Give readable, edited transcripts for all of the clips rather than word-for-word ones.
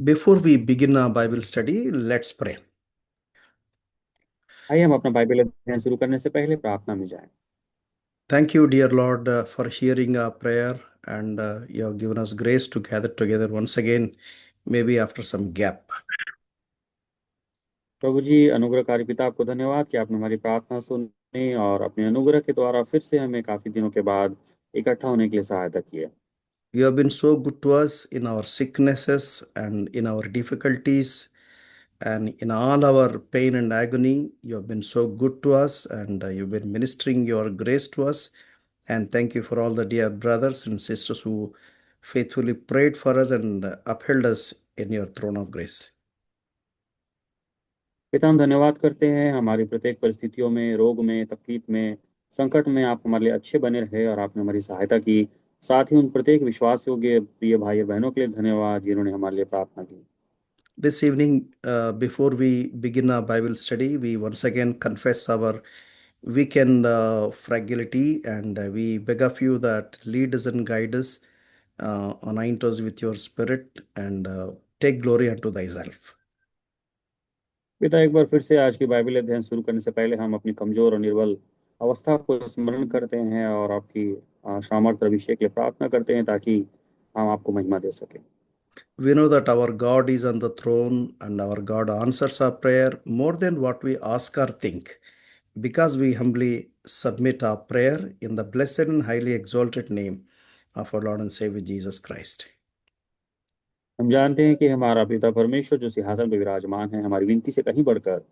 Before we begin our Bible study, let's pray. आइए हम अपना बाइबल अध्ययन शुरू करने से पहले प्रार्थना में जाएं। Thank you, dear Lord, for hearing our prayer, and you have given us grace to gather together once again, maybe after some gap. प्रभु जी, अनुग्रहकारी पिता, आपको धन्यवाद कि आपने हमारी प्रार्थना सुनी और अपने अनुग्रह के द्वारा फिर से हमें काफी दिनों के बाद इकट्ठा होने के लिए सहायता की है। You have been so good to us in our sicknesses and in our difficulties and in all our pain and agony. You have been so good to us, and you've been ministering your grace to us. And thank you for all the dear brothers and sisters who faithfully prayed for us and upheld us in your throne of grace. पिता, हम धन्यवाद करते हैं हमारी प्रत्येक परिस्थितियों में, रोग में, तकलीफ में, संकट में आप हमारे लिए अच्छे बने रहे और आपने हमारी सहायता की। साथ ही उन प्रत्येक विश्वास योग्य प्रिय भाई और बहनों के लिए धन्यवाद जिन्होंने हमारे लिए प्रार्थना की। This evening, before we begin our Bible study, we once again confess our weekend fragility, and we beg of you that lead us and guide us, anoint us with your spirit, and take glory unto thyself. पिता, एक बार फिर से आज की Bible अध्ययन शुरू करने से पहले हम अपनी कमजोर और निर्बल अवस्था को स्मरण करते हैं और आपकी सामर्थ्य और अभिषेक के लिए प्रार्थना करते हैं ताकि हम आपको महिमा दे सकें। We know that our God is on the throne, and our God answers our prayer more than what we ask or think, because we humbly submit our prayer in the blessed and highly exalted name of our Lord and Savior Jesus Christ. हम जानते हैं कि हमारा पिता परमेश्वर जो सिंहासन पर विराजमान है, हमारी विनती से कहीं बढ़कर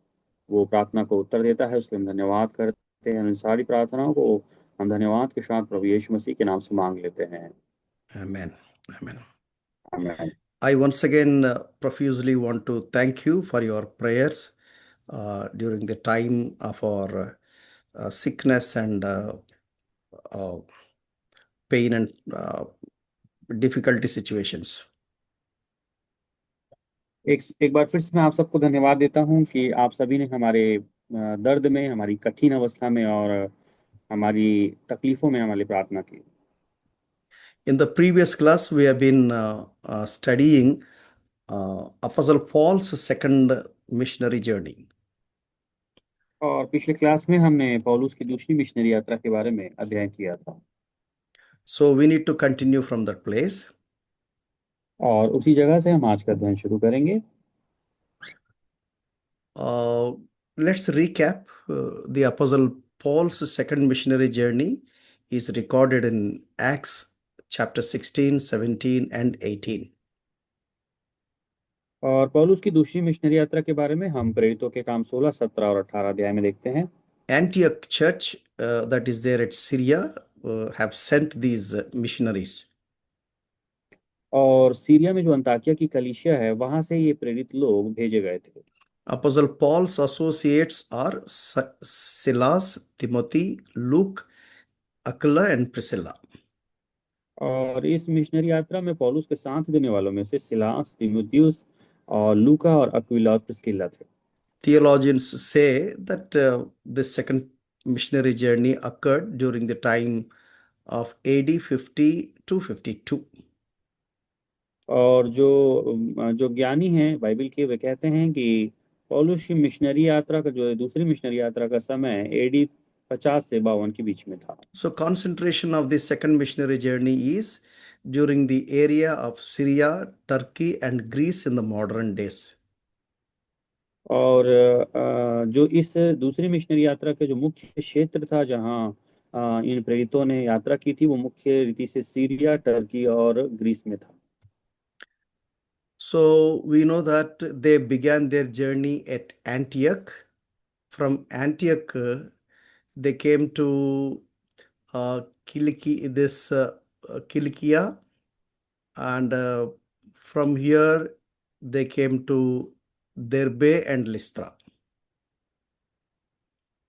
वो प्रार्थना को उत्तर देता है। उसके लिए हम धन्यवाद करते हैं। इन सारी प्रार्थनाओं को हम धन्यवाद के साथ प्रभु यीशु मसीह के नाम से मांग लेते हैं। Amen. Amen. आमीन। I once again profusely want to thank you for your prayers during the time of our sickness and uh, pain and difficulty situations. एक बार फिर से मैं आप सबको धन्यवाद देता हूँ कि आप सभी ने हमारे दर्द में, हमारी कठिन अवस्था में और हमारी तकलीफों में हमारे लिए प्रार्थना की। In the previous class, we have been studying Apostle Paul's second missionary journey. और पिछले क्लास में हमने पौलुस की दूसरी मिशनरी यात्रा के बारे में अध्ययन किया था। So we need to continue from that place. और उसी जगह से हम आज का अध्ययन शुरू करेंगे। Uh, let's recap the Apostle Paul's second missionary journey is recorded in Acts chapter 16, 17, and 18. और पौलुस की दूसरी मिशनरी यात्रा के बारे में हम प्रेरितों के काम 16, 17 और 18 अध्याय में देखते हैं। Antioch church that is there at Syria have sent these missionaries. और सीरिया में जो अंताकिया की कलीसिया है, वहां से ये प्रेरित लोग भेजे गए थे। Apostle Paul's associates are Silas, Timothy, Luke, Aquila, and Priscilla. और इस मिशनरी यात्रा में पौलुस के साथ देने वालों में से सिलास, तीमुथियुस और लूका और अक्विला और प्रिस्किल्ला थे। Theologians say that this second missionary journey occurred during the time of AD 50 to 52. और जो ज्ञानी हैं बाइबल के, वे कहते हैं कि पौलुस की मिशनरी यात्रा का जो दूसरी मिशनरी यात्रा का समय एडी 50 से 52 के बीच में था। So, concentration of this second missionary journey is during the area of Syria, Turkey, and Greece in the modern days. और जो इस दूसरी मिशनरी यात्रा के जो मुख्य क्षेत्र था जहाँ इन प्रेरितों ने यात्रा की थी, वो मुख्य रीति से सीरिया, टर्की और ग्रीस में था। So, we know that they began their journey at Antioch. From Antioch, they came to Kilikia, and from here they came to Derbe and Lystra.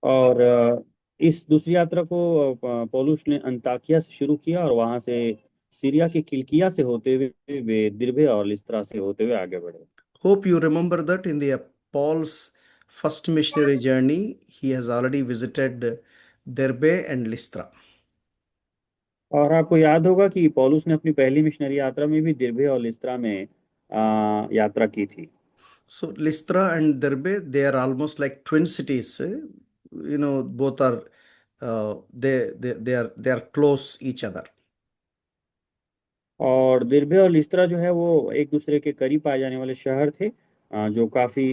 और इस दूसरी यात्रा को पौलुस ने अंताकिया से शुरू किया और वहां से सीरिया के किलकिया से होते हुए वे दिरबे और लिस्त्रा से होते हुए आगे बढ़े। Hope you remember that in the Paul's first missionary journey, he has already visited Derbe and Lystra. और आपको याद होगा कि पौलुस ने अपनी पहली मिशनरी यात्रा में भी दिरबे और लिस्त्रा में यात्रा की थी। So Lystra and Derbe, they are almost like twin cities. Both are they are close each other. और दिर्बे और लिस्त्रा जो है वो एक दूसरे के करीब पाए जाने वाले शहर थे, जो काफी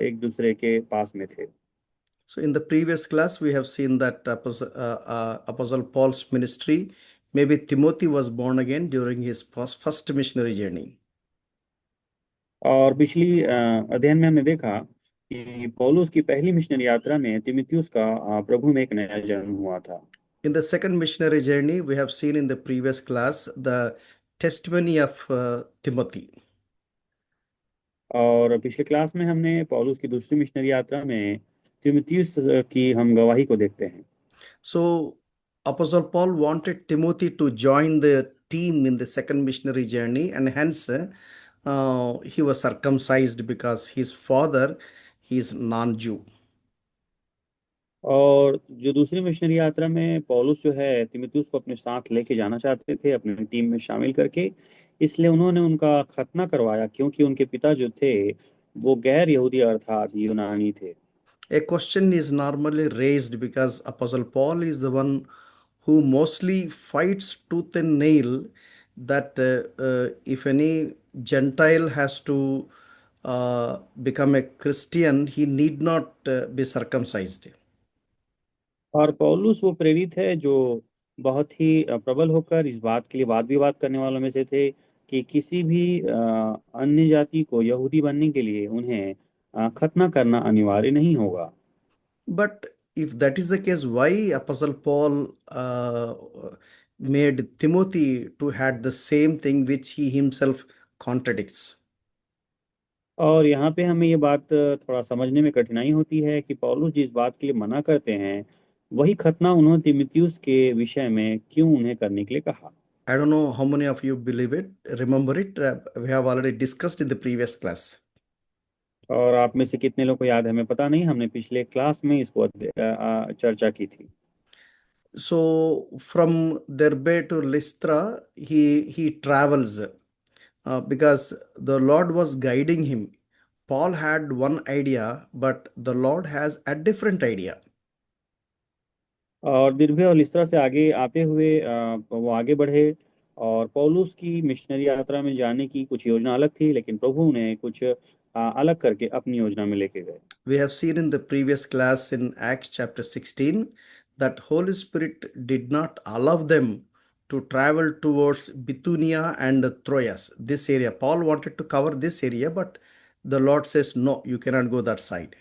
एक दूसरे के पास में थे। So in the previous class, we have seen that Apostle Paul's ministry. Maybe Timothy was born again during his first missionary journey. और पिछली अध्ययन में हमने देखा कि पौलुस की पहली मिशनरी यात्रा में तिमुथियुस का प्रभु में एक नया जन्म हुआ था। In the second missionary journey, we have seen in the previous class the testimony of Timothy. और पिछले क्लास में हमने पौलुस की दूसरी मिशनरी यात्रा में तिमुथियुस की हम गवाही को देखते हैं। So, Apostle Paul wanted Timothy to join the team in the second missionary journey, and hence he was circumcised because his father he is non-Jew. और जो दूसरी मिशनरी यात्रा में पौलुस जो है तिमुथियुस को अपने साथ लेके जाना चाहते थे अपनी टीम में शामिल करके, इसलिए उन्होंने उनका खतना करवाया क्योंकि उनके पिता जो थे वो गैर यहूदी अर्थात यूनानी थे। A question is normally raised because Apostle Paul is the one who mostly fights tooth and nail that if any Gentile has to become a Christian, he need not be circumcised. और पौलुस वो प्रेरित है जो बहुत ही प्रबल होकर इस बात के लिए वाद विवाद करने वालों में से थे कि किसी भी अन्य जाति को यहूदी बनने के लिए उन्हें खतना करना अनिवार्य नहीं होगा। But if that is the case, why Apostle Paul made Timothy to had the same thing which he himself contradicts? और यहाँ पे हमें ये बात थोड़ा समझने में कठिनाई होती है कि पौलुस जिस बात के लिए मना करते हैं वही खतना उन्होंने तिमुथियुस के विषय में क्यों उन्हें करने के लिए कहा। I don't know how many of you believe it, remember it. We have already discussed in the previous class. और आप में से कितने लोग को याद है हमें पता नहीं, हमने पिछले क्लास में इसको चर्चा की थी। So from Derbe to Lystra, he travels because the Lord was guiding him. Paul had one idea, but the Lord has a different idea. और दिर्बे और लिस्त्रा से आगे आते हुए वो आगे बढ़े, और पौलुस की मिशनरी यात्रा में जाने की कुछ योजना अलग थी लेकिन प्रभु उन्हें कुछ अलग करके अपनी योजना में लेके गए। We have seen in the previous class in Acts chapter 16 that Holy Spirit did not allow them to travel towards Bithynia and Troas, this area. Paul wanted to cover this area, but the Lord says, no, you cannot go that side.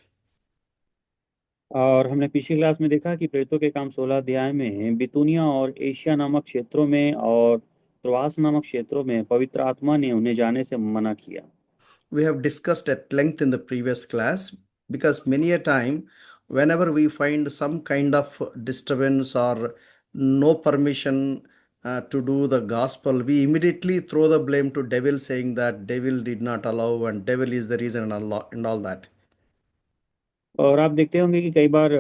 और हमने पिछली class में देखा कि प्रेरितों के काम 16 अध्याय में बितूनिया और एशिया नामक क्षेत्रों में और त्रोआस नामक क्षेत्रों में पवित्र आत्मा ने उन्हें जाने से मना किया। We have discussed at length in the previous class because many a time, whenever we find some kind of disturbance or no permission to do the gospel, we immediately throw the blame to devil, saying that devil did not allow and devil is the reason and all that. और आप देखते होंगे कि कई बार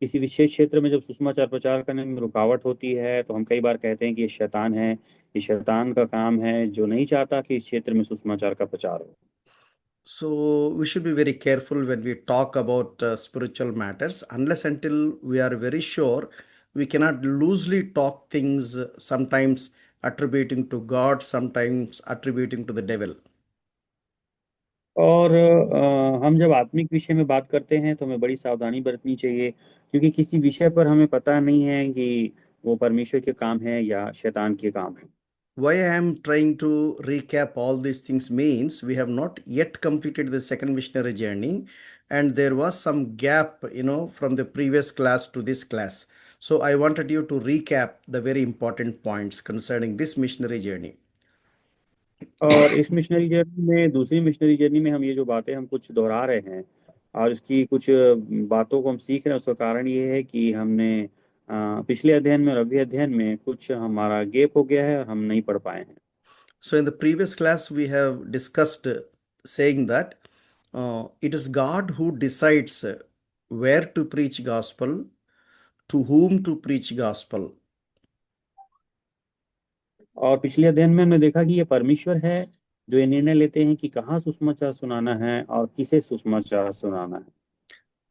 किसी विशेष क्षेत्र में जब सुसमाचार प्रचार करने में रुकावट होती है तो हम कई बार कहते हैं कि ये शैतान है, ये शैतान का काम है जो नहीं चाहता कि इस क्षेत्र में सुसमाचार का प्रचार हो। So we should be very careful when we talk about spiritual matters, unless until we are very sure, we cannot loosely talk things, sometimes attributing to God, sometimes attributing to the devil. और हम जब आत्मिक विषय में बात करते हैं तो हमें बड़ी सावधानी बरतनी चाहिए क्योंकि किसी विषय पर हमें पता नहीं है कि वो परमेश्वर के काम है या शैतान के काम है। Why I am trying to recap all these things means we have not yet completed the second missionary journey, and there was some gap, from the previous class to this class. So I wanted you to recap the very important points concerning this missionary journey. और इस missionary journey में, दूसरी missionary journey में हम ये जो बातें हम कुछ दोहरा रहे हैं और इसकी कुछ बातों को हम सीख रहे हैं, उसका कारण ये है कि हमने पिछले अध्ययन में और अभी अध्ययन में कुछ हमारा गैप हो गया है और हम नहीं पढ़ पाए हैं। So in the previous class, we have discussed saying that it is God who decides where to preach gospel, to whom to preach gospel. और पिछले अध्ययन में हमने देखा कि ये परमेश्वर है जो ये निर्णय लेते हैं कि कहाँ सुसमाचार सुनाना है और किसे सुसमाचार सुनाना है।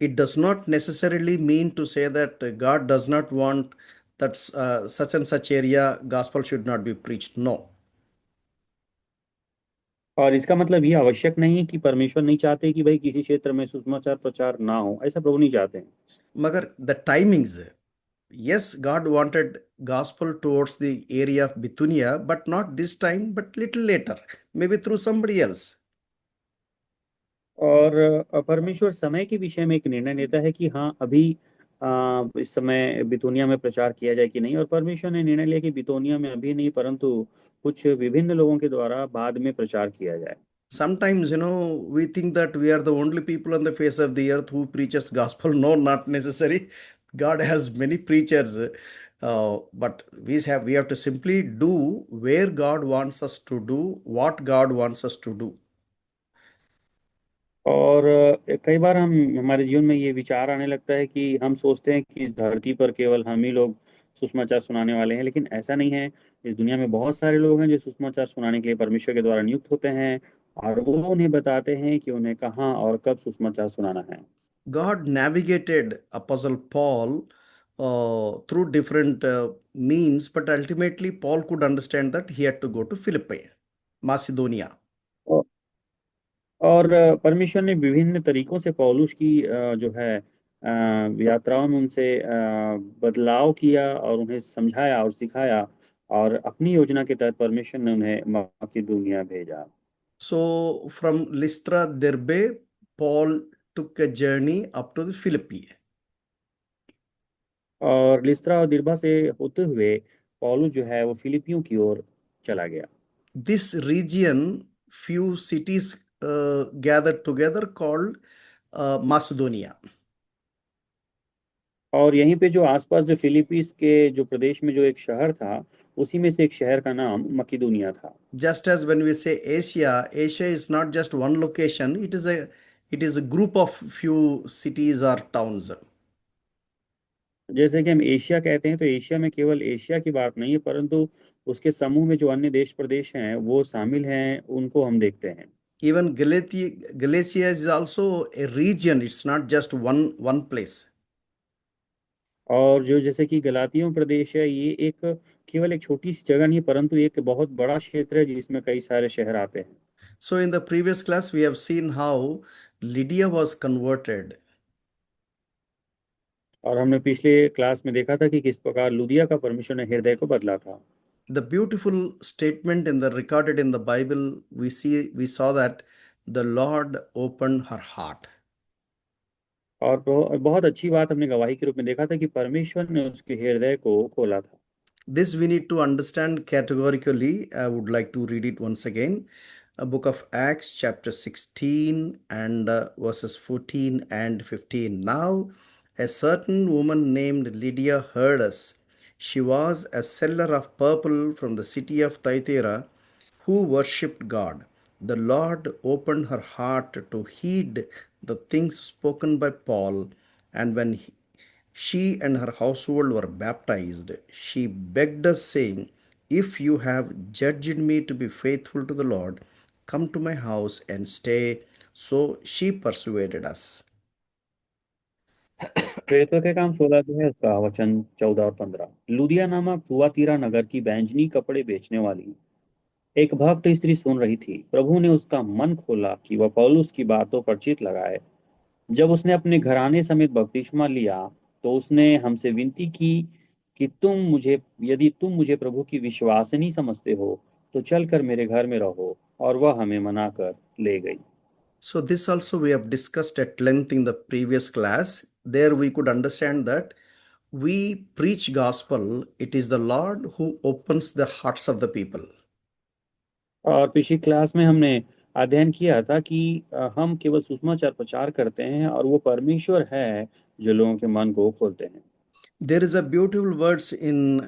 It does not necessarily mean to say that God does not want that such and such area gospel should not be preached. No. और इसका मतलब ये आवश्यक नहीं है कि परमेश्वर नहीं चाहते कि भाई किसी क्षेत्र में सुसमाचार प्रचार ना हो, ऐसा प्रभु नहीं चाहते हैं। Magar the timings, yes, God wanted gospel towards the area of Bithynia, but not this time, but little later, maybe through somebody else. और परमेश्वर समय के विषय में एक निर्णय लेता है कि हाँ अभी इस समय बितूनिया में प्रचार किया जाए कि नहीं, और परमेश्वर ने निर्णय लिया कि बितूनिया में अभी नहीं, परंतु कुछ विभिन्न लोगों के द्वारा बाद में प्रचार किया जाए। Sometimes, we think that we are the only people on the face of the earth who preaches gospel. No, not necessary. God has many preachers, but we have to simply do where God wants us to do, what God wants us to do. और कई बार हम हमारे जीवन में ये विचार आने लगता है कि हम सोचते हैं कि इस धरती पर केवल हम ही लोग सुसमाचार सुनाने वाले हैं, लेकिन ऐसा नहीं है। इस दुनिया में बहुत सारे लोग हैं जो सुसमाचार सुनाने के लिए परमेश्वर के द्वारा नियुक्त होते हैं, और वो उन्हें बताते हैं कि उन्हें कहाँ और कब सुसमाचार सुनाना है। God navigated Apostle Paul through different means, but ultimately Paul could understand that he had to go to Philippi, Macedonia. औ- और परमेश्वर ने विभिन्न तरीकों से पौलुस की जो है यात्राओं में उनसे बदलाव किया और उन्हें समझाया और सिखाया, और अपनी योजना के तहत परमेश्वर ने उन्हें मकिदुनिया भेजा। So from Lystra, Derbe, Paul took a journey up to the Philippi. और लिस्त्रा और दिरबा से होते हुए पौलुस जो है वो फिलिपियों की ओर चला गया। This region, few cities gathered together called Macedonia. और यहीं पे जो आसपास जो फिलीपींस के जो प्रदेश में जो एक शहर था, उसी में से एक शहर का नाम मकिदुनिया था। Just as when we say Asia, Asia is not just one location, it is a group of few cities or towns. जैसे कि हम एशिया कहते हैं, तो एशिया में केवल एशिया की बात नहीं है, परंतु उसके समूह में जो अन्य देश प्रदेश हैं वो शामिल हैं, उनको हम देखते हैं। Even Galatia is also a region, it's not just one place. और जो जैसे कि गलातियों प्रदेश है, ये एक केवल एक छोटी सी जगह नहीं है, परंतु एक बहुत बड़ा क्षेत्र है जिसमें कई सारे शहर आते हैं। So in the previous class, we have seen how Lydia was converted. और हमने पिछले क्लास में देखा था कि किस प्रकार लुदिया का परमेश्वर ने हृदय को बदला था। The beautiful statement in the recorded in the Bible, we saw that the Lord opened her heart. और बहुत अच्छी बात हमने गवाही के रूप में देखा था कि परमेश्वर ने उसके हृदय को खोला था। This we need to understand categorically. I would like to read it once again. A book of Acts, chapter 16, and verses 14 and 15. Now, a certain woman named Lydia heard us. She was a seller of purple from the city of Thyatira who worshipped God. The Lord opened her heart to heed the things spoken by Paul, and when she and her household were baptized, she begged us, saying, if you have judged me to be faithful to the Lord, come to my house and stay. So she persuaded us. प्रेरितों के काम 16 जो है उसका वचन 14 और 15। लुदिया नामक तुआतीरा नगर की बैंजनी कपड़े बेचने वाली एक भक्त स्त्री सुन रही थी। प्रभु ने उसका मन खोला कि वह पौलुस की बातों पर चित्त लगाए। जब उसने अपने घराने समेत बपतिस्मा लिया, तो उसने हमसे विनती की कि यदि तुम मुझे प्रभु की विश्वासिनी समझते हो, तो चलकर मेरे घर में रहो, और वह हमें मनाकर ले गई। So, this also we have discussed at length in the previous class. There we could understand that we preach gospel, it is the Lord who opens the hearts of the people. और पिछली class में हमने अध्ययन किया था कि हम केवल सुसमाचार प्रचार करते हैं, और वो परमेश्वर है जो लोगों के मन को खोलते हैं। There is a beautiful words in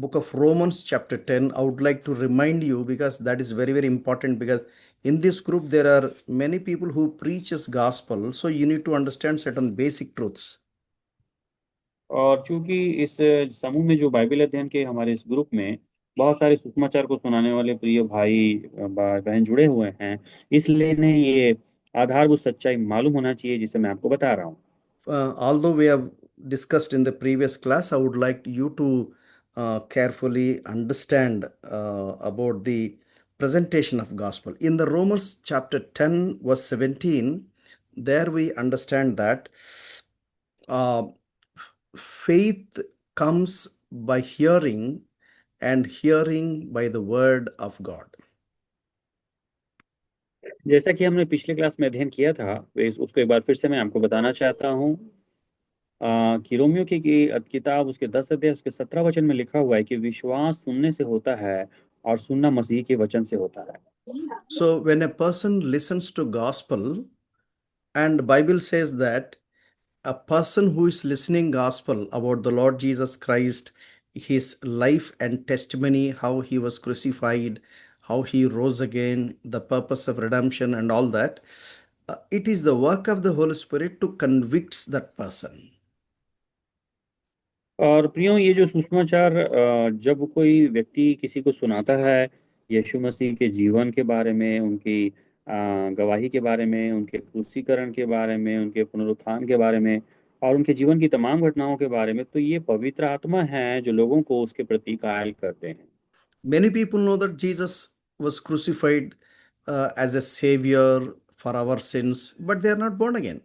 book of Romans chapter 10. I would like to remind you because that is very, very important because in this group there are many people who preaches gospel. So you need to understand certain basic truths. और चूंकि इस समूह में जो Bible अध्ययन के हमारे इस ग्रुप में बहुत सारे सुषमाचार को सुनाने वाले प्रिय भाई बहन जुड़े हुए हैं, इसलिए इन्हें ये आधारभूत सच्चाई मालूम होना चाहिए जिसे मैं आपको बता रहा हूँ। Although we have discussed in the previous class, I would like you to carefully understand about the presentation of gospel. In the Romans chapter 10, verse 17, there we understand that uh, faith comes by hearing, and hearing by the word of God. जैसा कि हमने पिछले class में अध्ययन किया था, उसको एक बार फिर से मैं आपको बताना चाहता हूँ कि रोमियो की किताब उसके 10 अध्याय उसके 17 वचन में लिखा हुआ है कि विश्वास सुनने से होता है और सुनना मसीह के वचन से होता है। So when a person listens to gospel, and Bible says that a person who is listening gospel about the Lord Jesus Christ, his life and testimony, how he was crucified, how he rose again, the purpose of redemption and all that, it is the work of the Holy Spirit to convict that person. और प्रियो, ये जो सुषमाचार जब कोई व्यक्ति किसी को सुनाता है यीशु मसीह के जीवन के बारे में, उनकी गवाही के बारे में, उनके क्रूसीकरण के बारे में, उनके पुनरुत्थान के बारे में और उनके जीवन की तमाम घटनाओं के बारे में, तो ये पवित्र आत्मा है जो लोगों को उसके प्रति कायल करते हैं। Many people know that Jesus was crucified as a savior for our sins, but they are not born again.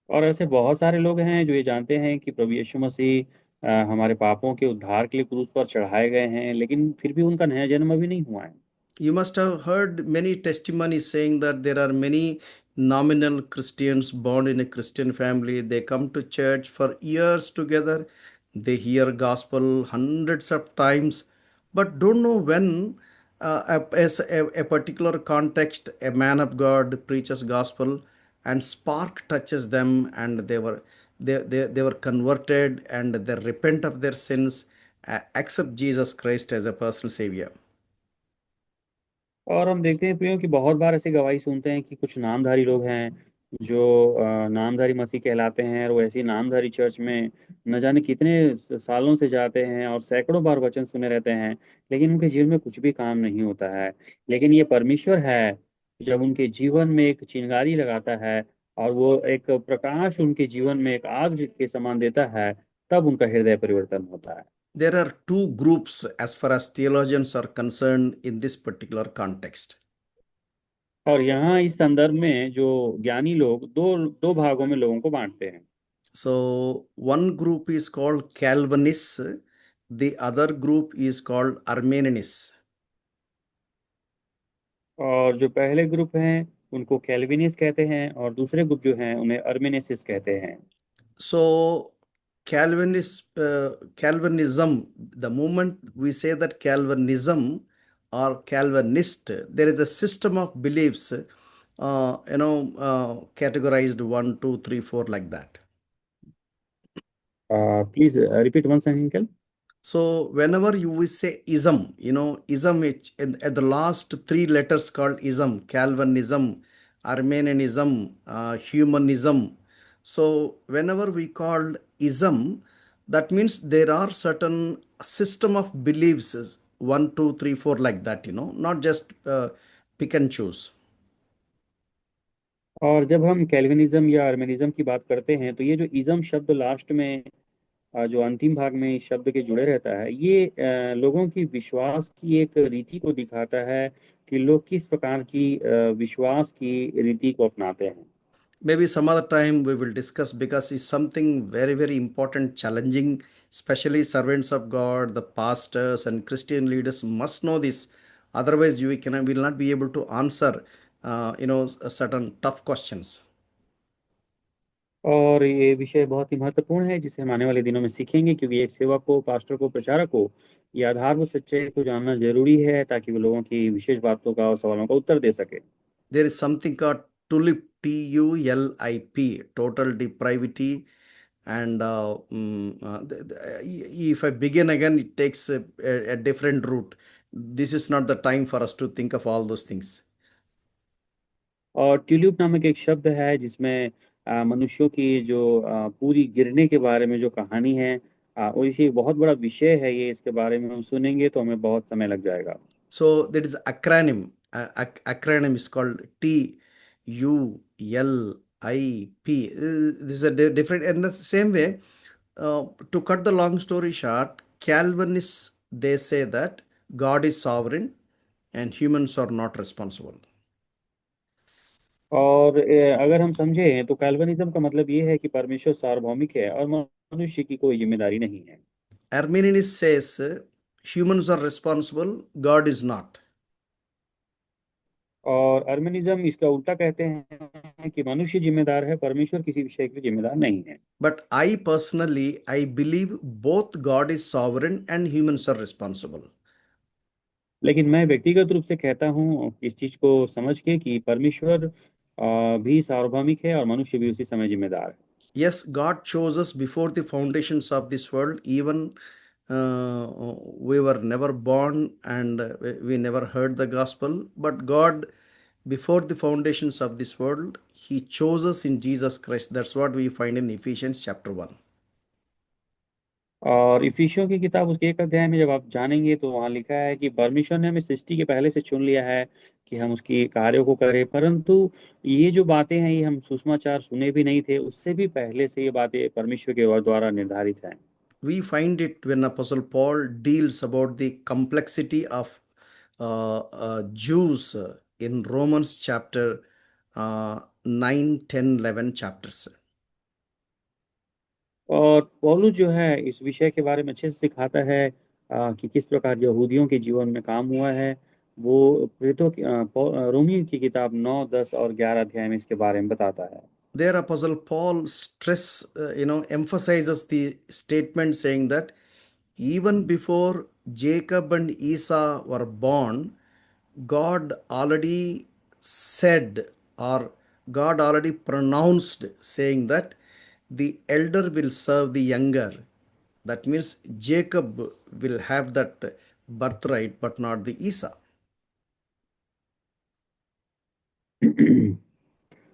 और ऐसे बहुत सारे लोग हैं जो ये जानते हैं कि प्रभु यीशु मसीह हमारे पापों के उद्धार के लिए क्रूस पर चढ़ाए गए हैं, लेकिन फिर भी उनका नया जन्म अभी नहीं हुआ है। You must have heard many testimonies saying that there are many nominal Christians born in a Christian family. They come to church for years together. They hear gospel hundreds of times, but don't know when, as a particular context, a man of God preaches gospel and spark touches them, and they were converted, and they repent of their sins, accept Jesus Christ as a personal savior. और हम देखते हैं प्रियो कि बहुत बार ऐसी गवाही सुनते हैं कि कुछ नामधारी लोग हैं जो नामधारी मसीह कहलाते हैं, और वो ऐसी नामधारी चर्च में न जाने कितने सालों से जाते हैं और सैकड़ों बार वचन सुने रहते हैं, लेकिन उनके जीवन में कुछ भी काम नहीं होता है। लेकिन ये परमेश्वर है जब उनके जीवन में एक चिंगारी लगाता है और वो एक प्रकाश उनके जीवन में एक आग के समान देता है, तब उनका हृदय परिवर्तन होता है। There are two groups as far as theologians are concerned in this particular context. और यहाँ इस संदर्भ में जो ज्ञानी लोग दो दो भागों में लोगों को बांटते हैं। So, one group is called Calvinists, the other group is called Armenians. और जो पहले ग्रुप हैं उनको कैल्विनिस्ट कहते हैं और दूसरे ग्रुप जो हैं उन्हें अर्मेनेसिस कहते हैं। So, Calvinism, the moment we say that Calvinism or Calvinist, there is a system of beliefs, categorized one, two, three, four, like that. Please repeat one second. So whenever you will say ism, ism is at the last three letters called ism, Calvinism, Armenianism, humanism. So whenever we call ism, that means there are certain system of beliefs, one, two, three, four, like that, not just pick and choose. और जब हम Calvinism या अर्मेनिज्म की बात करते हैं तो ये जो इज्म शब्द लास्ट में जो अंतिम भाग में इस शब्द के जुड़े रहता है, ये लोगों की विश्वास की एक रीति को दिखाता है कि लोग किस प्रकार की विश्वास की रीति को अपनाते हैं। Maybe some other time we will discuss, because it's something very, very important, challenging, especially servants of God, the pastors and Christian leaders must know this. Otherwise, you can will not be able to answer, certain tough questions. और ये विषय बहुत ही महत्वपूर्ण है जिसे हम आने वाले दिनों में सीखेंगे, क्योंकि एक सेवक को, पास्टर को, प्रचारक को ये आधारभूत सच्चाई को जानना जरूरी है ताकि वो लोगों की विशेष बातों का और सवालों का उत्तर दे सके। There is something called TULIP, TULIP, total depravity. And if I begin again, it takes a different route. This is not the time for us to think of all those things. और tulip नामक एक शब्द है जिसमें मनुष्यों की जो पूरी गिरने के बारे में जो कहानी है, और इसी बहुत बड़ा विषय है ये, इसके बारे में हम सुनेंगे तो हमें बहुत समय लग जाएगा। So that is acronym. Acronym is called TULIP. This is a different. And the same way, to cut the long story short, Calvinists they say that God is sovereign and humans are not responsible. और अगर हम समझें तो Calvinism का मतलब ये है कि परमेश्वर सार्वभौमिक है और मनुष्य की कोई जिम्मेदारी नहीं है। Arminius says humans are responsible, God is not. और अर्मिनिज्म इसका उल्टा कहते हैं कि मनुष्य जिम्मेदार है, परमेश्वर किसी विषय के लिए जिम्मेदार नहीं है। But I personally, I believe both God is sovereign and humans are responsible. लेकिन मैं व्यक्तिगत रूप से कहता हूँ इस चीज को समझ के कि परमेश्वर भी सार्वभौमिक है और मनुष्य भी उसी समय जिम्मेदार है। Yes, God chose us before the foundations of this world. Even we were never born and we never heard the gospel. But God, before the foundations of this world, He chose us in Jesus Christ. That's what we find in Ephesians chapter 1. और इफिसियों की किताब उसके 1 अध्याय में जब आप जानेंगे तो वहाँ लिखा है कि परमेश्वर ने हमें सृष्टि के पहले से चुन लिया है कि हम उसकी कार्यों को करें, परंतु ये जो बातें हैं ये हम सुसमाचार सुने भी नहीं थे, उससे भी पहले से ये बातें परमेश्वर के द्वारा निर्धारित हैं। We find it when Apostle Paul deals about the complexity of Jews in Romans chapter 9, 10, 11 chapters. और पौलुस जो है इस विषय के बारे में अच्छे से सिखाता है कि किस प्रकार यहूदियों के जीवन में काम हुआ है। वो रोमियो की किताब 9, 10 और 11 अध्याय में इसके बारे में बताता है। There Apostle Paul emphasizes the statement saying that even before Jacob and Esau were born, God already said, or God already pronounced, saying that the elder will serve the younger. That means Jacob will have that birthright, but not the Esau.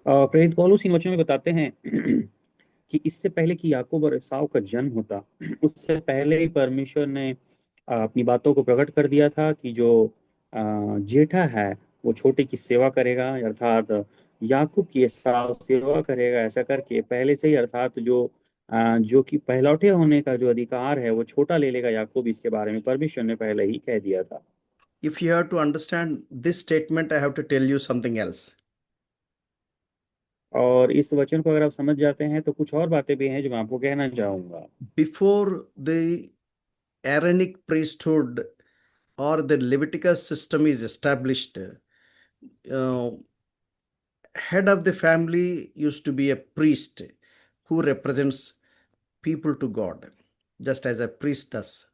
प्रेरित पौलुस इन वचनों में बताते हैं कि इससे पहले कि याकूब और एसाव का जन्म होता, उससे पहले ही परमेश्वर ने अपनी बातों को प्रकट कर दिया था कि जो जेठा है वो छोटे की सेवा करेगा, अर्थात याकूब की एसाव सेवा करेगा। ऐसा करके पहले से ही, अर्थात जो कि पहलौठे होने का जो अधिकार है वो छोटा ले लेगा याकूब, इसके बारे में परमेश्वर ने पहले ही कह दिया था। If you have to understand this statement, I have to tell you something else. और इस वचन को अगर आप समझ जाते हैं तो कुछ और बातें भी हैं जो मैं आपको कहना चाहूंगा। Before the Aaronic priesthood or the Leviticus system is established, head of the family used to be a priest who represents people to God, just as a priest does.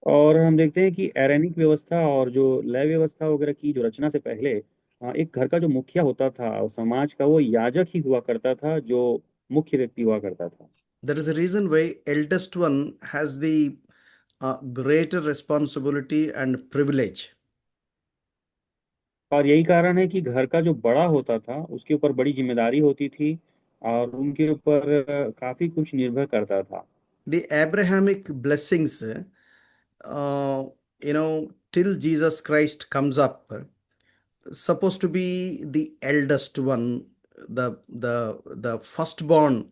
और हम देखते हैं कि एरेनिक व्यवस्था और जो लय व्यवस्था वगैरह की जो रचना से पहले एक घर का जो मुखिया होता था और समाज का, वो याजक ही हुआ करता था, जो मुख्य व्यक्ति हुआ करता था। There is a reason why eldest one has the greater responsibility and privilege. और यही कारण है कि घर का जो बड़ा होता था उसके ऊपर बड़ी जिम्मेदारी होती थी और उनके ऊपर काफी कुछ निर्भर करता था। The Abrahamic blessings, till Jesus Christ comes up, supposed to be the eldest one, the firstborn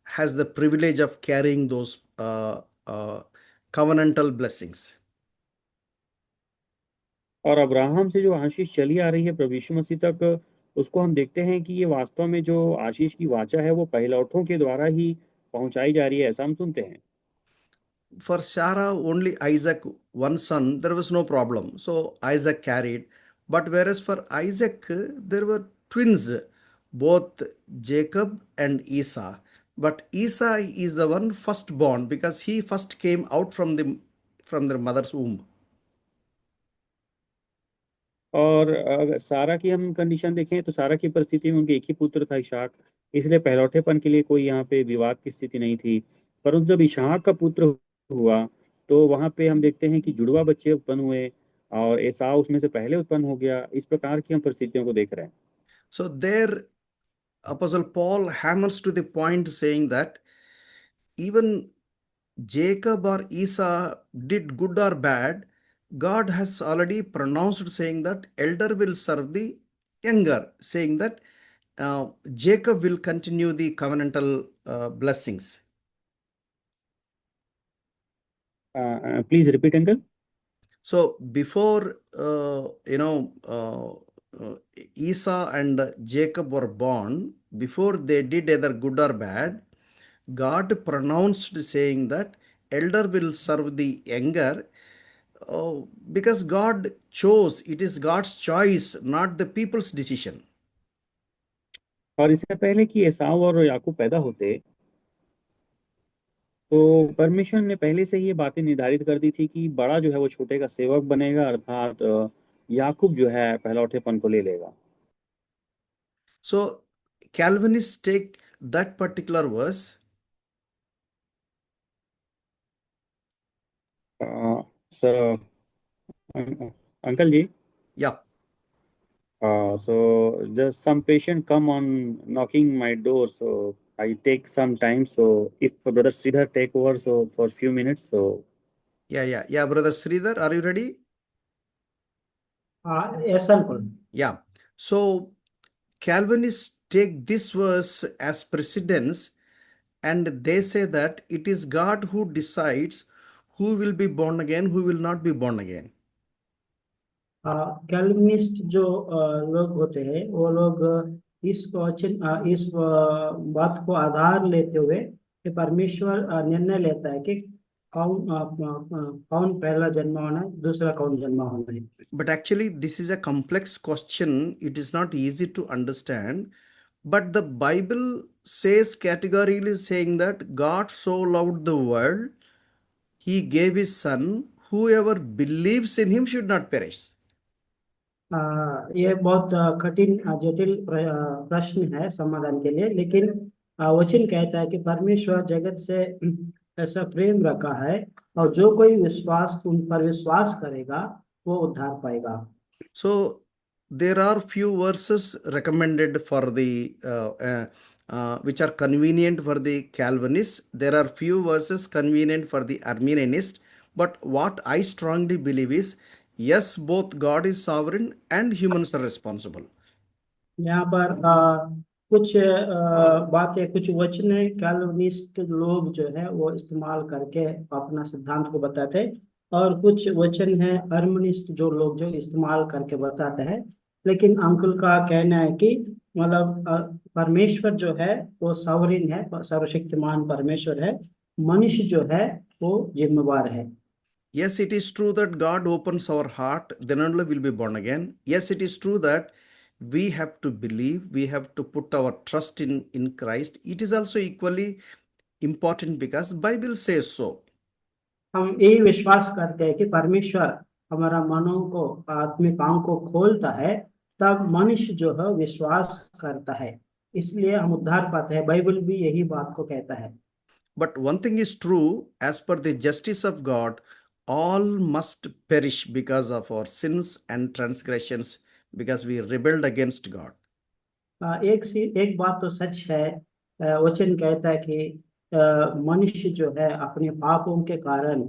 has the privilege of carrying those covenantal blessings. और अब्राहम से जो आशीष चली आ रही है प्रभु यीशु मसीह तक, उसको हम देखते हैं कि ये वास्तव में जो आशीष की वाचा है वो पहलौठों के द्वारा ही पहुंचाई जा रही है, ऐसा हम सुनते हैं। For Sarah, only Isaac, one son, there was no problem. So Isaac carried. But whereas for Isaac, there were twins, both Jacob and Esau. But Esau is the one firstborn because he first came out from their mother's womb. और अगर सारा की हम condition देखें तो सारा की परिस्थिति में उनके एक ही पुत्र था, इशाक, इसलिए पहलौठेपन के लिए कोई यहाँ पे विवाद की स्थिति नहीं थी। परंतु जब इशाक का पुत्र हुआ तो वहां पे हम देखते हैं कि जुड़वा बच्चे उत्पन्न हुए और एसाव उसमें से पहले उत्पन्न हो गया। इस प्रकार की हम परिस्थितियों को देख रहे हैं। So there, Apostle Paul hammers to the point saying that even Jacob or Esau did good or bad, God has already pronounced saying that elder will serve the younger, saying that Jacob will continue the covenantal blessings. Please repeat, uncle. So before Esau and Jacob were born, before they did either good or bad, God pronounced saying that elder will serve the younger. Because God chose, it is God's choice, not the people's decision. और इससे पहले कि एसाव और याकूब पैदा होते, तो परमेश्वर ने पहले से ही ये बातें निर्धारित कर दी थी कि बड़ा जो है वो छोटे का सेवक बनेगा, अर्थात याकूब जो है पहलौठेपन को ले लेगा। So Calvinists take that particular verse. So, uncle ji, Yeah. so just some patient come on knocking my door, so I take some time. So if brother Sridhar take over, so for few minutes, so Yeah, brother Sridhar, are you ready? Yes, uncle. Yeah. So Calvinists take this verse as precedence, and they say that it is God who decides who will be born again, who will not be born again. Calvinist जो लोग होते हैं वो लोग इस बात को आधार लेते हुए कि परमेश्वर निर्णय लेता है कि कौन पहला जन्म होना है, दूसरा कौन जन्म होना है। But actually, this is a complex question. It is not easy to understand. But the Bible says categorically saying that God so loved the world, he gave his son, whoever believes in him should not perish. ये बहुत कठिन जटिल प्रश्न है समाधान के लिए, लेकिन वचन कहता है कि परमेश्वर जगत से ऐसा प्रेम रखा है और जो कोई उन पर विश्वास करेगा वो उद्धार पाएगा। So there are few verses recommended for the which are convenient for the Calvinists. There are few verses convenient for the Arminianist. But what I strongly believe is, yes, both God is sovereign and humans are responsible. यहाँ पर कुछ बातें, कुछ वचन Calvinist लोग जो है वो इस्तेमाल करके अपना सिद्धांत को बताते हैं, और कुछ वचन है अर्मनिस्ट जो लोग जो इस्तेमाल करके बताते हैं। लेकिन अंकुल का कहना है कि मतलब परमेश्वर जो है वो सॉवरेन है, सर्वशक्तिमान परमेश्वर है, मनुष्य जो है वो जिम्मेवार है। Yes, it is true that God opens our heart, then only will be born again. Yes, it is true that we have to believe, we have to put our trust in Christ. It is also equally important because Bible says so. हम यही विश्वास करते हैं कि परमेश्वर हमारा मनों को, आत्मिक आंख को खोलता है, तब मनुष्य जो है विश्वास करता है, इसलिए हम उद्धार पाते हैं। बाइबल भी यही बात को कहता है। But one thing is true, as per the justice of God, all must perish because of our sins and transgressions, because we rebelled against God. एक बात तो सच है, वचन कहता है कि मनुष्य जो है अपने पापों के कारण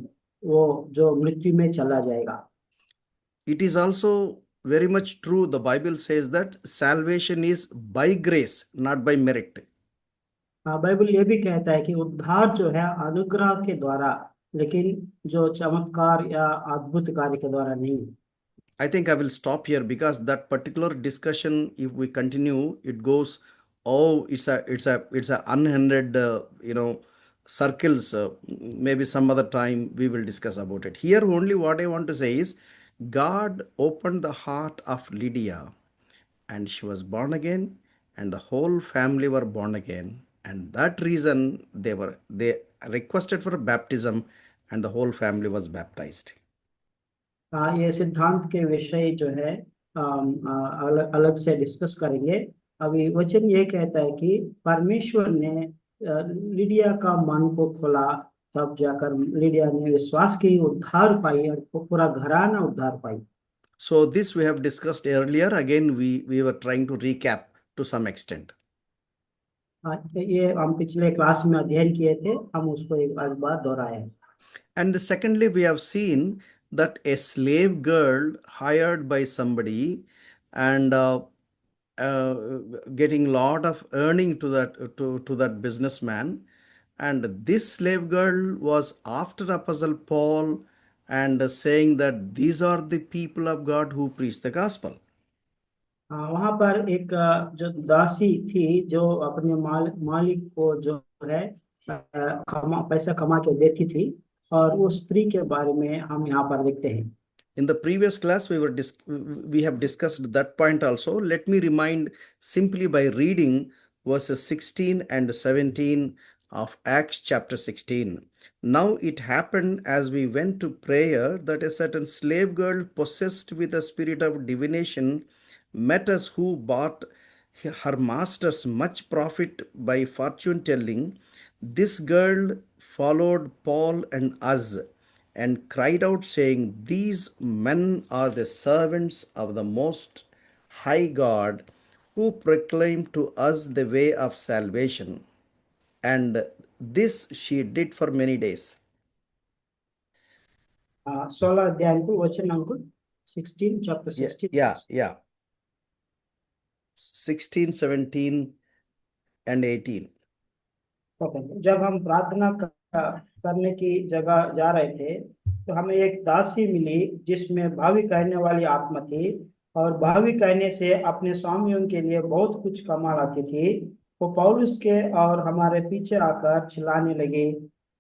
वो जो मृत्यु में चला जाएगा। It is also very much true, the Bible says that salvation is by grace, not by merit. Bible ये भी कहता है कि उद्धार जो है अनुग्रह के द्वारा, लेकिन जो चमत्कार या अद्भुत कार्य के द्वारा नहीं। I think I will stop here because that particular discussion, if we continue, it goes, oh, it's a unended, circles. Maybe some other time we will discuss about it. Here only what I want to say is, God opened the heart of Lydia, and she was born again, and the whole family were born again, and that reason they requested for baptism, and the whole family was baptized. ये सिद्धांत के विषय जो है अलग अलग से discuss करेंगे। अभी वचन ये कहता है कि परमेश्वर ने लिडिया का मन को खोला, तब जाकर लिडिया ने विश्वास की, उद्धार पाई, और पूरा घराना उद्धार पाई। So this we have discussed earlier. Again, we were trying to recap to some extent. ये हम पिछले क्लास में अध्ययन किए थे, हम उसको एक बार दोहराए। And secondly, we have seen that a slave girl hired by somebody and uh, getting lot of earning to that businessman, and this slave girl was after Apostle Paul and saying that these are the people of God who preach the gospel. वहां पर एक जो दासी थी, जो अपने मालिक को जो है पैसा कमा के देती थी, और उस स्त्री के बारे में हम यहाँ पर देखते हैं। In the previous class, we have discussed that point also. Let me remind simply by reading verses 16 and 17 of Acts chapter 16. Now it happened as we went to prayer that a certain slave girl possessed with a spirit of divination met us, who bought her masters much profit by fortune telling. This girl followed Paul and us and cried out, saying, these men are the servants of the Most High God, who proclaim to us the way of salvation. And this she did for many days. 16 अध्याय अंकुल, वचन Ankul 16, chapter 16। Yeah. 16, 17 and 18. जब हम प्रार्थना करने की जगह जा रहे थे, तो हमें एक दासी मिली जिसमें भावी कहने वाली आत्मा थी, और भावी कहने से अपने स्वामियों के लिए बहुत कुछ कमा लाती थी। वो पौलुस के और हमारे पीछे आकर चिल्लाने लगे,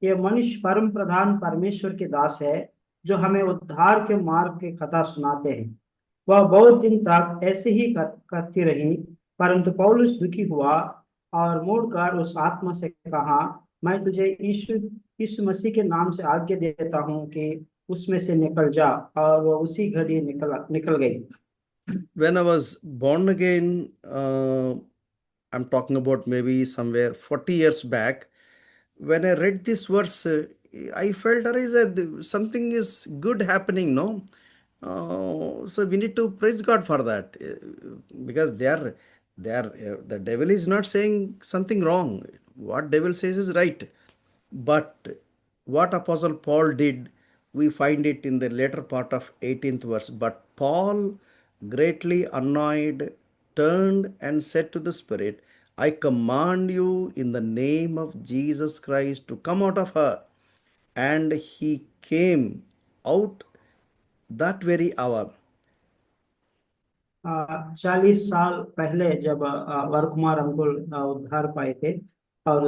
ये मनुष्य परम प्रधान परमेश्वर के दास है, जो हमें उद्धार के मार्ग की कथा सुनाते हैं। वह बहुत दिन तक ऐसे ही करती रही, परंतु पौलुस दुखी हुआ और मुड़कर उस आत्मा से कहा, मैं तुझे यीशु मसीह के नाम से आज्ञा देता हूँ कि उसमें से निकल जा, और वो उसी घड़ी निकल गई। When I was born again, I'm talking about maybe somewhere 40 years back. When I read this verse, I felt there is something is good happening, no? So we need to praise God for that, because the devil is not saying something wrong. What devil says is right. But what Apostle Paul did, we find it in the later part of 18th verse. But Paul, greatly annoyed, turned and said to the Spirit, I command you in the name of Jesus Christ to come out of her. And he came out that very hour. 40 साल पहले जब वर कुमार अंकुल उद्धार पाए थे, और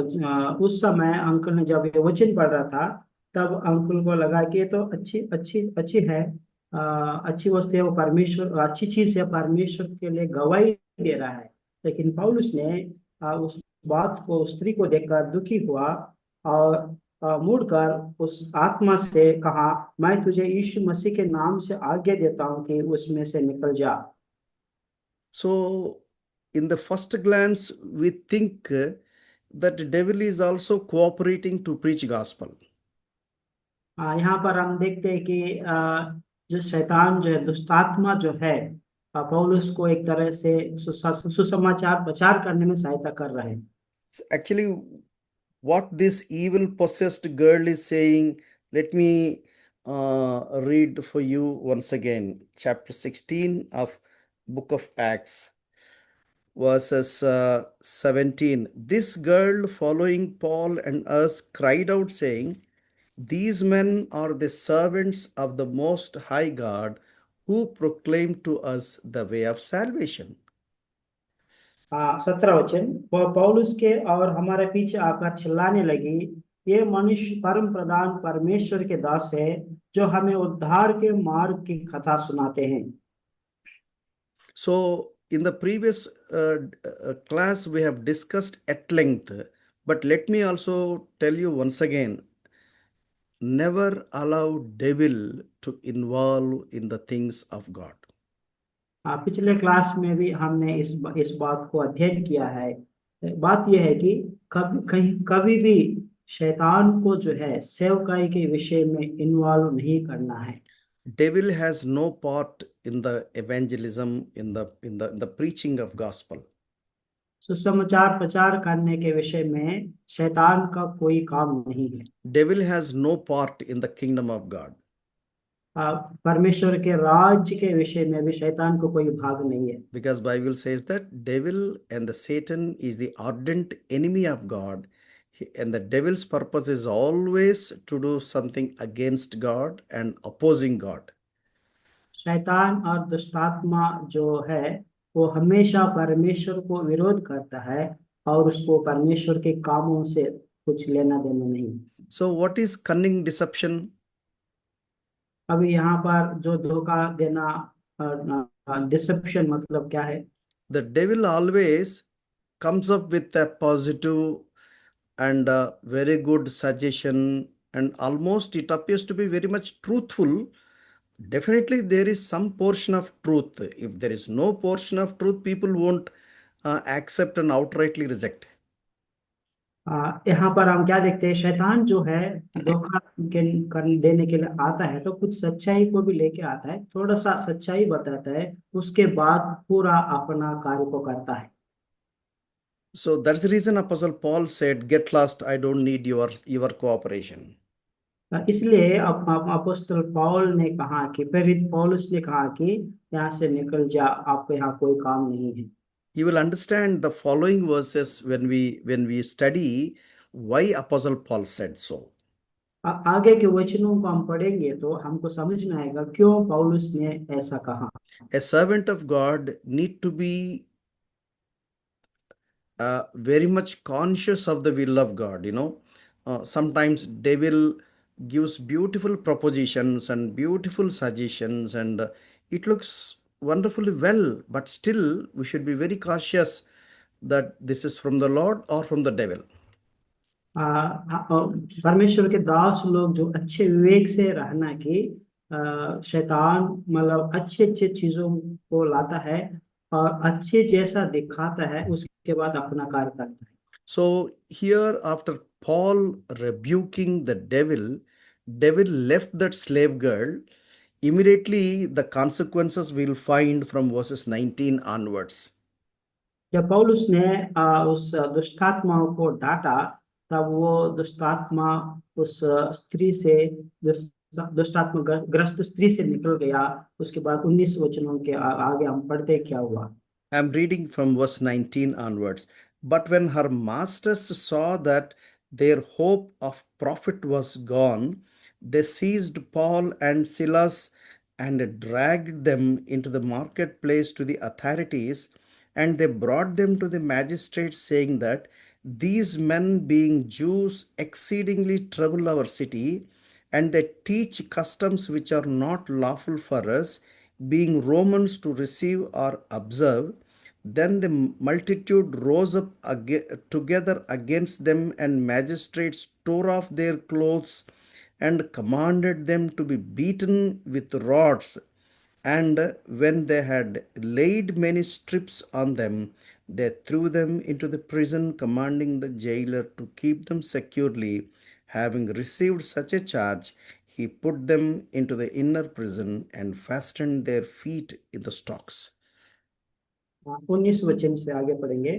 उस समय अंकुल ने जब ये वचन पढ़ रहा था, तब अंकुल को लगा कि ये तो अच्छी अच्छी अच्छी है, अच्छी वस्तु है, वो परमेश्वर अच्छी चीज है, परमेश्वर के लिए गवाही दे रहा है। लेकिन पौलुस ने उस बात को, उस स्त्री को देखकर दुखी हुआ, और मुड़कर उस आत्मा से कहा, मैं तुझे यीशु मसीह के नाम से आज्ञा देता हूँ कि उसमें से निकल जा। So, in the first glance, we think that the devil is also cooperating to preach gospel. यहाँ पर हम देखते हैं कि जो शैतान जो है, दुष्टात्मा जो है, पौलुस को एक तरह से सुसमाचार प्रचार करने में सहायता कर रहे हैं। Actually, what this evil possessed girl is saying, let me read for you once again, chapter 16 of book of Acts, verses 17. This girl, following Paul and us, cried out, saying, these men are the servants of the Most High God, who proclaim to us the way of salvation. 17 वचन, वह पौलुस के और हमारे पीछे आकर चिल्लाने लगी, ये मनुष्य परम प्रधान परमेश्वर के दास है, जो हमें उद्धार के मार्ग की कथा सुनाते हैं। So, in the previous class, we have discussed at length, but let me also tell you once again, never allow devil to involve in the things of God. पिछले क्लास में भी हमने इस बात को अध्ययन किया है। बात यह है कि कभी भी शैतान को जो है सेवकाई के विषय में इन्वॉल्व नहीं करना है। Devil has no part in the evangelism, in the preaching of gospel. सुसमाचार प्रचार करने के विषय में शैतान का कोई काम नहीं है। Devil has no part in the kingdom of God. परमेश्वर के राज्य के विषय में भी शैतान को कोई भाग नहीं है, Because Bible says that devil and the Satan is the ardent enemy of God. And the devil's purpose is always to do something against God and opposing God. शैतान और दुष्टात्मा जो है वो हमेशा परमेश्वर को विरोध करता है और उसको परमेश्वर के कामों से कुछ लेना देना नहीं। So what is cunning deception? अभी यहाँ पर जो धोखा देना, डिसेप्शन मतलब क्या है? The devil always comes up with a positive and a very good suggestion, and almost it appears to be very much truthful. Definitely, there is some portion of truth. If there is no portion of truth, people won't accept and outrightly reject. यहाँ पर हम क्या देखते हैं, शैतान जो है धोखा कर देने के लिए आता है तो कुछ सच्चाई को भी लेके आता है, थोड़ा सा सच्चाई बताता है, उसके बाद पूरा अपना कार्य को करता है। So that's the reason Apostle Paul said, "Get lost. I don't need your cooperation." इसलिए अपोस्तल पौल ने कहा कि प्रेरित पौलुस ने कहा कि यहाँ से निकल जा, आपको यहाँ कोई काम नहीं है। You will understand the following verses when we study why Apostle Paul said so. आगे के वचनों को हम पढ़ेंगे तो हमको समझ में आएगा क्यों पौलुस ने ऐसा कहा। A servant of God need to be very much conscious of the will of God. Sometimes devil gives beautiful propositions and beautiful suggestions, and it looks wonderfully well, but still we should be very cautious that this is from the Lord or from the devil. परमेश्वर के दास लोग जो अच्छे विवेक से रहना कि शैतान मतलब अच्छे अच्छे चीजों को लाता है और अच्छे जैसा दिखाता है, उसके बाद अपना कार्य करता है। So here, after Paul rebuking the devil left that slave girl. Immediately, the consequences we'll find from verses 19 onwards. जब पौलुस ने उस दुष्टात्मा को डांटा तब वो दुष्टात्मा उस स्त्री से दुष्टात्मा ग्रस्त स्त्री से निकल गया। उसके बाद 19 वचनों के आगे हम पढ़ते क्या हुआ। I'm reading from verse 19 onwards. But when her masters saw that their hope of profit was gone, they seized Paul and Silas and dragged them into the marketplace to the authorities, and they brought them to the magistrates, saying that these men, being Jews, exceedingly trouble our city, and they teach customs which are not lawful for us, being Romans, to receive or observe. Then the multitude rose up together against them, and magistrates tore off their clothes and commanded them to be beaten with rods. And when they had laid many strips on them, they threw them into the prison, commanding the jailer to keep them securely. Having received such a charge, he put them into the inner prison and fastened their feet in the stocks. 19 वचन से आगे पढ़ेंगे।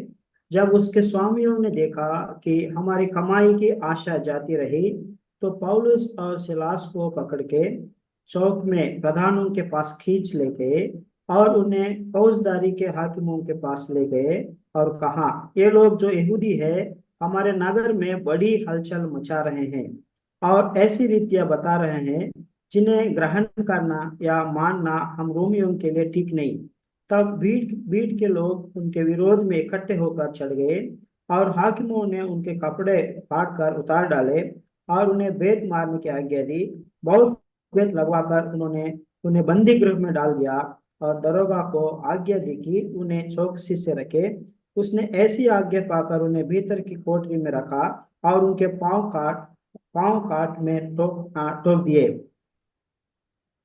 जब उसके स्वामियों ने देखा कि हमारी कमाई की आशा जाती रही तो पौलुस और सिलास को पकड़ के चौक में प्रधानों के पास खींच ले गए और उन्हें फौजदारी के हाकिमों के पास ले गए और कहा, ये लोग जो यहूदी है हमारे नगर में बड़ी हलचल मचा रहे हैं और ऐसी रीतियां बता रहे हैं जिन्हें ग्रहण करना या मानना हम रोमियों के लिए ठीक नहीं। तब भीड़ भीड़ के लोग उनके विरोध में इकट्ठे होकर चढ़ गए और हाकिमों ने उनके कपड़े फाड़ कर उतार डाले और उन्हें बेत मारने की आज्ञा दी। बहुत बेत लगवाकर उन्होंने उन्हें बंदी गृह में डाल दिया और दरोगा को आज्ञा दी कि उन्हें चौकसी से रखे। उसने ऐसी आज्ञा पाकर उन्हें भीतर की कोठरी में रखा और उनके पांव काट में ठोक दिए।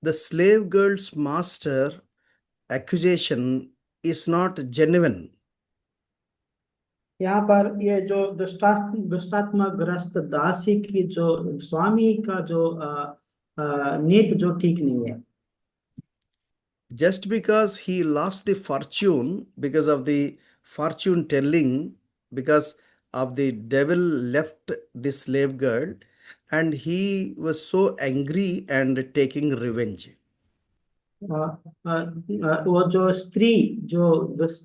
The slave girl's master accusation is not genuine. यहाँ पर ये जो दुष्टात्मा ग्रस्त दासी की जो स्वामी का जो नीति जो ठीक नहीं है। Just because he lost the fortune because of the fortune telling because of the devil left the slave girl, and he was so angry and taking revenge. वो जो स्त्री जो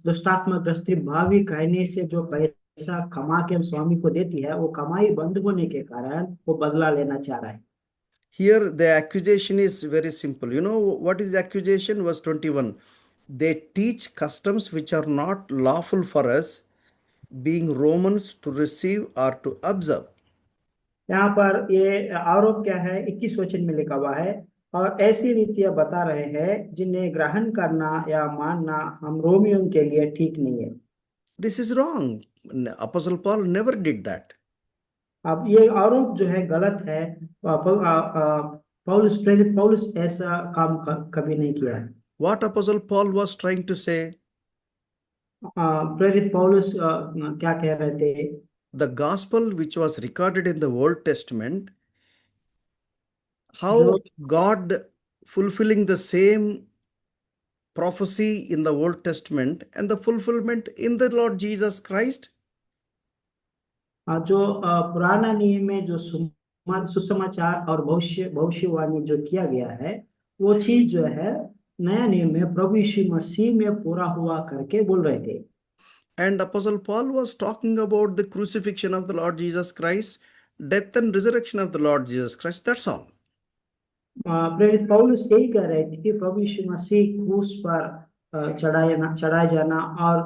दुष्टात्मक स्त्री भावी कहने से जो पैसा कमा के स्वामी को देती है, वो कमाई बंद होने के कारण वो बदला लेना चाह रहा है। Here the accusation is very simple. You know what is the accusation? Verse 21. They teach customs which are not lawful for us, being Romans, to receive or to observe. यहाँ पर ये आरोप क्या है, 21 वचन में लिखा हुआ है, और ऐसी रीतियां बता रहे हैं जिन्हें ग्रहण करना या मानना हम रोमियों के लिए ठीक नहीं है। This is wrong. Apostle Paul never did that. अब ये आरोप जो है गलत है। पौलुस, प्रेरित पौलुस ऐसा काम कभी नहीं किया है। What Apostle Paul was trying to say? प्रेरित पौलुस क्या कह रहे थे? The gospel which was recorded in the Old Testament, how जो God fulfilling the same prophecy in the Old Testament and the fulfillment in the Lord Jesus Christ. जो पुराना नियम में जो सुसमाचार और भविष्यवाणी जो किया गया है, वो चीज जो है नया नियम में प्रभु यीशु मसीह में पूरा हुआ करके बोल रहे थे। And Apostle Paul was talking about the crucifixion of the Lord Jesus Christ, death and resurrection of the Lord Jesus Christ. That's all. प्रेरित पौलुस यही कह रहे थे कि प्रभु यीशु मसीह क्रूस पर चढ़ाए जाना और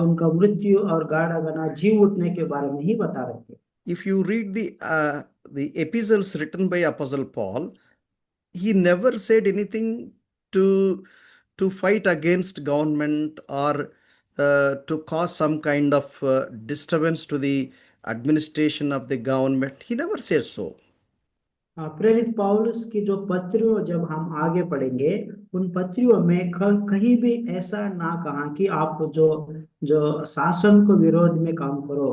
उनका मृत्यु और गाड़ा गाना, जी उठने के बारे में ही बता रहे थे। If you read the epistles written by Apostle Paul, he never said anything to fight against government or to cause some kind of disturbance to the administration of the government. He never says so. प्रेरित पौलुस की जो पत्रियों जब हम आगे पढ़ेंगे, उन पत्रियों में कहीं भी ऐसा ना कहा कि आप जो जो शासन को विरोध में काम करो,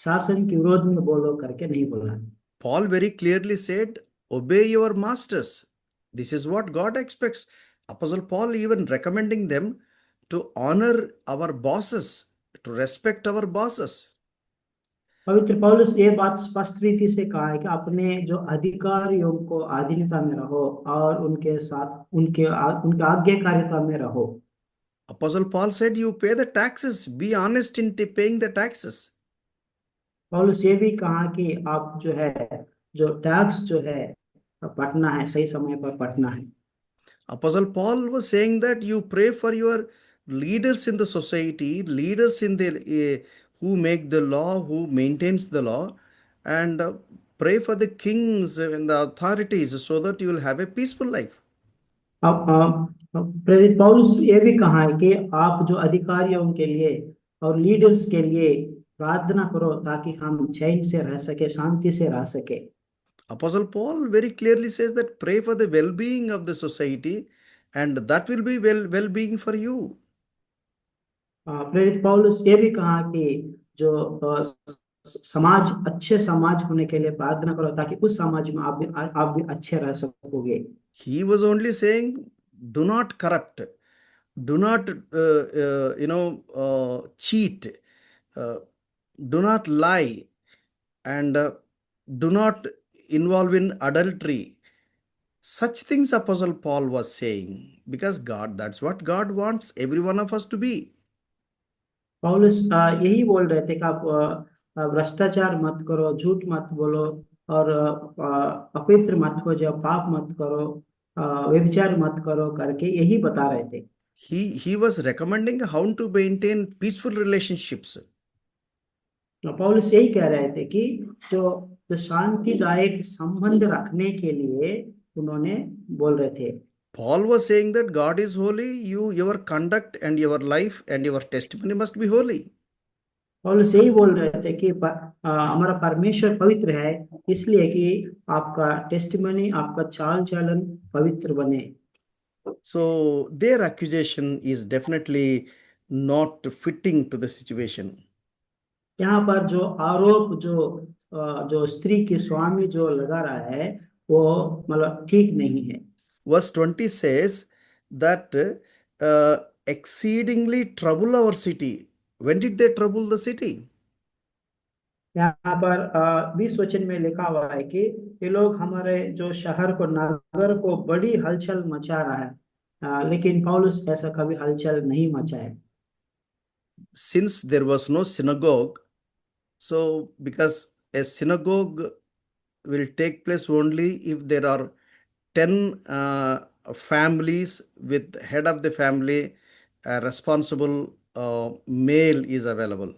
शासन के विरोध में बोलो करके नहीं बोला। Paul very clearly said, obey your masters. This is what God expects. Apostle Paul even recommending them to honor our bosses, to respect our bosses. पवित्र पौलुस ये बात स्पष्ट रीति से कहा है कि अपने जो अधिकारियों को अधीनता में रहो और उनके साथ उनके आज्ञाकारिता में रहो। Apostle Paul said, you pay the taxes, be honest in paying the taxes. पौलुस ये भी कहा कि आप जो है जो टैक्स जो है पटना है, सही समय पर पटना है। Apostle Paul was saying that you pray for your leaders in the society, leaders in the who make the law, who maintains the law, and pray for the kings and the authorities so that you will have a peaceful life. अब प्रेरित पौलुस ये भी कहा है कि आप जो अधिकारियों के लिए और लीडर्स के लिए प्रार्थना करो ताकि हम चैन से रह सके, शांति से रह सके। Apostle Paul very clearly says that pray for the well-being of the society, and that will be well-being for you. प्रेरित पौलुस ये भी कहा कि जो समाज अच्छे समाज होने के लिए प्रार्थना करो ताकि उस समाज में आप भी अच्छे रह सकोगे। He was only saying, do not corrupt, do not cheat, do not lie, and do not involve in adultery. Such things Apostle Paul was saying, because that's what God wants every one of us to be. पौलुस यही बोल रहे थे कि आप भ्रष्टाचार मत करो, झूठ मत बोलो और अपवित्र मत हो जाओ, पाप मत करो, व्यभिचार मत करो करके यही बता रहे थे। He was recommending how to maintain peaceful relationships. पौलुस यही कह रहे थे कि जो शांतिदायक संबंध रखने के लिए उन्होंने बोल रहे थे। Paul was saying that God is holy, your conduct and your life and your testimony must be holy. पौलुस यही बोल रहे थे कि हमारा परमेश्वर पवित्र है, इसलिए कि आपका टेस्टिमनी, आपका चाल चलन पवित्र बने। So their accusation is definitely not fitting to the situation. यहाँ पर जो आरोप जो स्त्री के स्वामी जो लगा रहा है वो मतलब ठीक नहीं है। Verse 20 says that exceedingly trouble our city When did they trouble the city? यहाँ पर 20 वचन में लिखा हुआ है कि ये लोग हमारे जो शहर को, नगर को बड़ी हलचल मचा रहा है। लेकिन पौलुस ऐसा कभी हलचल नहीं मचाए। Since there was no synagogue, so because a synagogue will take place only if there are 10 families with head of the family, a responsible male is available.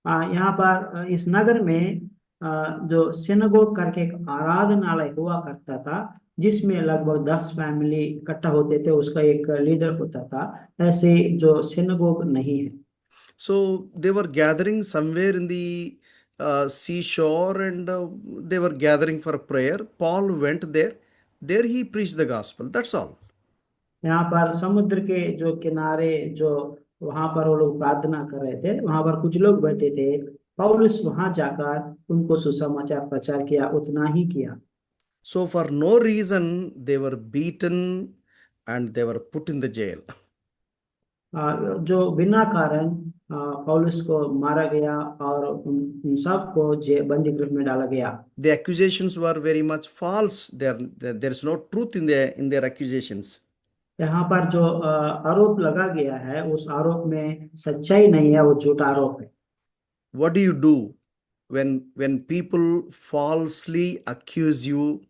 यहाँ पर इस नगर में जो सिनेगोग करके एक आराधनालय हुआ करता था, जिसमें लगभग 10 फैमिली इकट्ठा होते थे, उसका एक लीडर होता था। ऐसे जो सिनेगोग नहीं है। So they were gathering somewhere in the seashore, and they were gathering for prayer. Paul went there. There he preached the gospel. That's all. यहाँ पर समुद्र के जो किनारे, जो वहां पर वो लोग प्रार्थना कर रहे थे, वहां पर कुछ लोग बैठे थे। पौलुस वहां जाकर उनको सुसमाचार प्रचार किया, उतना ही किया। So for no reason they were beaten and they were put in the jail. जो बिना कारण पौलुस को मारा गया और उन सबको बंदी गृह में डाला गया। The accusations were very much false. There is no truth in their accusations. यहाँ पर जो आरोप लगा गया है, उस आरोप में सच्चाई नहीं है, वो झूठा आरोप है। What do you do when people falsely accuse you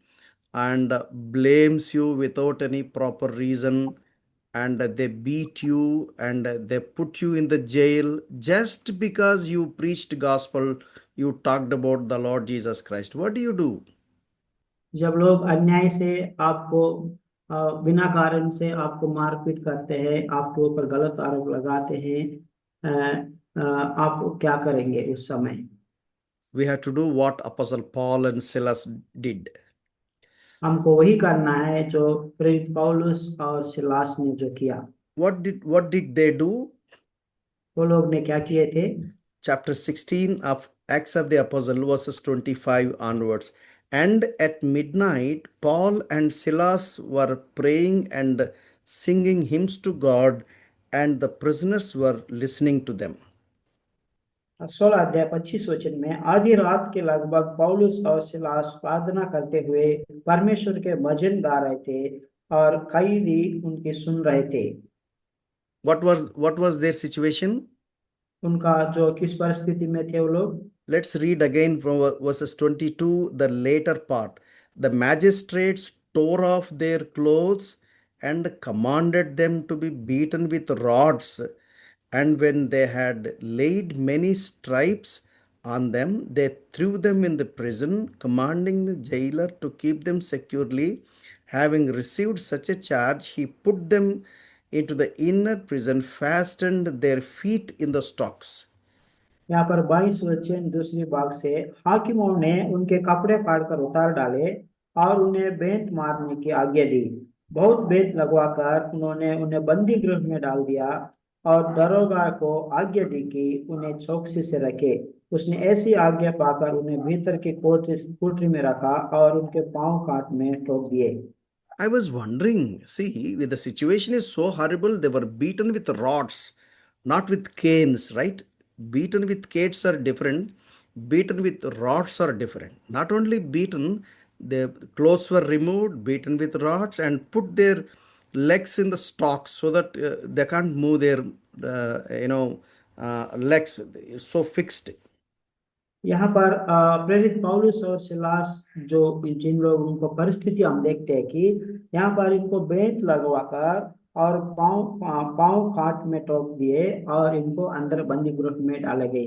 and blames you without any proper reason, and they beat you and they put you in the jail just because you preached gospel, you talked about the Lord Jesus Christ? What do you do? जब लोग अन्याय से आपको बिना कारण से आपको मारपीट करते हैं, आपके ऊपर गलत आरोप लगाते हैं, आप क्या करेंगे उस समय? We have to do what Apostle Paul and Silas did. हमको वही करना है जो प्रेरित पौलुस और सिलास ने जो किया। What did they do? वो लोग ने क्या किए थे? Chapter 16 of Acts of the Apostle, verses 25 onwards. And at midnight, Paul and Silas were praying and singing hymns to God, and the prisoners were listening to them. 16 अध्याय 25 वचन में, आधी रात के लगभग पौलुस और सिलास प्रार्थना करते हुए परमेश्वर के भजन गा रहे थे और कैदी उनकी सुन रहे थे। What was their situation? उनका जो किस परिस्थिति में थे वो लोग? Let's read again from verses 22, the later part. The magistrates tore off their clothes and commanded them to be beaten with rods. And when they had laid many stripes on them, they threw them in the prison, commanding the jailer to keep them securely. Having received such a charge, he put them into the inner prison, fastened their feet in the stocks. यहाँ पर 22 वचन दूसरी भाग से, हाकिमों ने उनके कपड़े फाड़कर उतार डाले और उन्हें बेंत मारने की आज्ञा दी। बहुत बेंत लगवाकर उन्होंने उन्हें बंदी गृह में डाल दिया और दरोगा को आज्ञा दी कि उन्हें चौकसी से रखे। उसने ऐसी आज्ञा पाकर उन्हें भीतर की कोठरी में रखा और उनके पांव काट में ठोक दिए। I was wondering, see, the situation is so horrible, they were beaten with rods, not with canes, right? Beaten with canes are different, beaten with rods are different. Not only beaten, the clothes were removed, beaten with rods, and put their legs in the stocks so that they can't move their, legs, so fixed. यहाँ पर प्रेरित पौलुस और Silas, जो जिन लोग उनको परिस्थिति हम देखते हैं कि यहाँ पर इनको बेंच लगवाकर और पाँव पाँव काट में ठोक दिए और इनको अंदर बंदी गृह में डाले गए।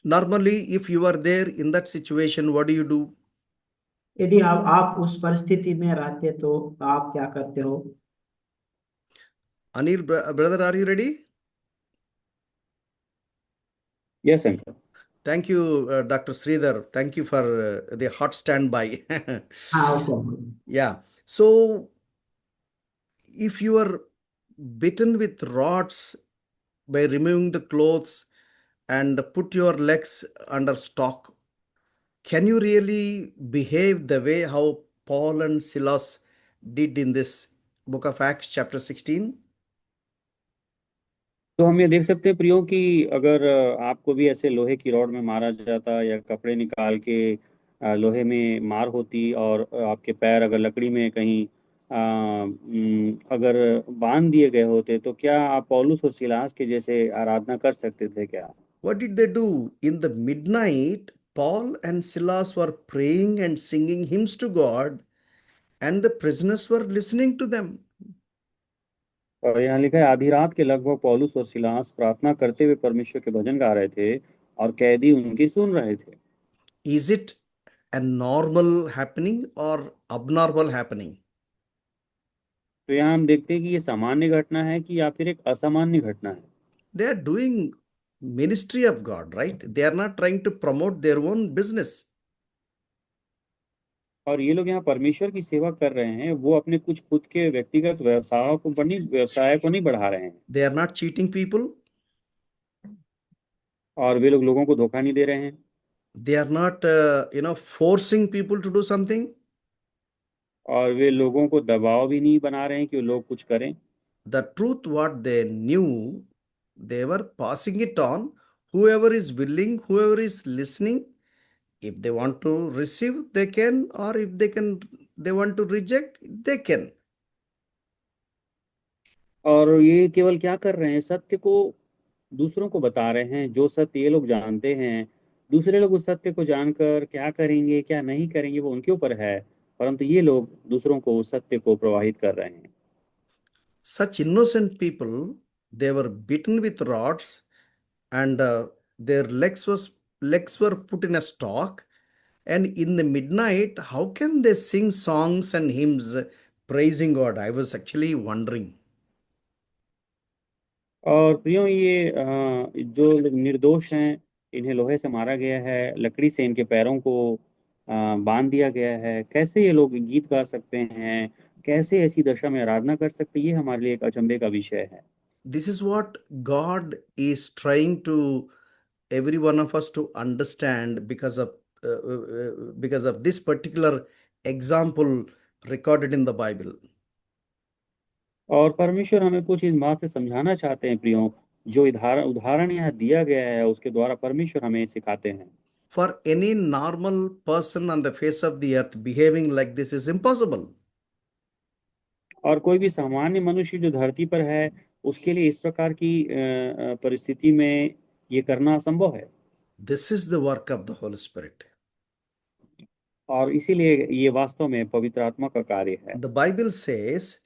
Normally, if you are there in that situation, what do you do? यदि आप उस परिस्थिति में रहते तो आप क्या करते हो? Anil, brother, are you ready? Yes, uncle. Thank you, Dr. Sridhar. Thank you for the hot standby. हाँ, okay. Yeah. So, if you are bitten with rods by removing the clothes and put your legs under stock, can you really behave the way how Paul and Silas did in this book of Acts, chapter 16? तो हम ये देख सकते हैं प्रियो कि अगर आपको भी ऐसे लोहे की रॉड में मारा जाता या कपड़े निकाल के लोहे में मार होती, और आपके पैर अगर लकड़ी में कहीं अगर बांध दिए गए होते, तो क्या आप पौलुस और सिलास के जैसे आराधना कर सकते थे क्या? What did they do? In the midnight, Paul and Silas were praying and singing hymns to God, and the prisoners were listening to them. और यहाँ लिखा है, आधी रात के लगभग पौलुस और सिलास प्रार्थना करते हुए परमेश्वर के भजन गा रहे थे और कैदी उनकी सुन रहे थे। Is it a normal happening or abnormal happening? तो यहाँ हम देखते हैं कि ये सामान्य घटना है कि या फिर एक असामान्य घटना है। They are doing ministry of God, right? They are not trying to promote their own business. और ये लोग यहाँ परमेश्वर की सेवा कर रहे हैं, वो अपने कुछ खुद के व्यक्तिगत व्यवसाय को नहीं बढ़ा रहे हैं। They are not cheating people. और वे लोग लोगों को धोखा नहीं दे रहे हैं। They are not, forcing people to do something. और वे लोगों को दबाव भी नहीं बना रहे हैं कि वो लोग कुछ करें। The truth, what they knew, they were passing it on. Whoever is willing, whoever is listening, if they want to receive, they can, or if they want to reject, they can. और ये केवल क्या कर रहे हैं, सत्य को दूसरों को बता रहे हैं, जो सत्य ये लोग जानते हैं। दूसरे लोग उस सत्य को जानकर क्या करेंगे क्या नहीं करेंगे वो उनके ऊपर है, परंतु ये लोग दूसरों को उस सत्य को प्रवाहित कर रहे हैं। Such innocent people, they were beaten with rods, and their legs were put in a stock. And in the midnight, how can they sing songs and hymns praising God? I was actually wondering. और प्रियो ये जो लोग निर्दोष हैं, इन्हें लोहे से मारा गया है, लकड़ी से इनके पैरों को बांध दिया गया है, कैसे ये लोग गीत गा सकते हैं, कैसे ऐसी दशा में आराधना कर सकते हैं, ये हमारे लिए एक अचंभे का विषय है। This is what God is trying to every one of us to understand because of this particular example recorded in the Bible. और परमेश्वर हमें कुछ इस बात से समझाना चाहते हैं प्रियो, जो उदाहरण यहाँ दिया गया है उसके द्वारा परमेश्वर हमें सिखाते हैं। For any normal person on the face of the earth, behaving like this is impossible. और कोई भी सामान्य मनुष्य जो धरती पर है, उसके लिए इस प्रकार की परिस्थिति में ये करना असंभव है। This is the work of the Holy Spirit. और इसीलिए ये वास्तव में पवित्र आत्मा का कार्य है। The Bible says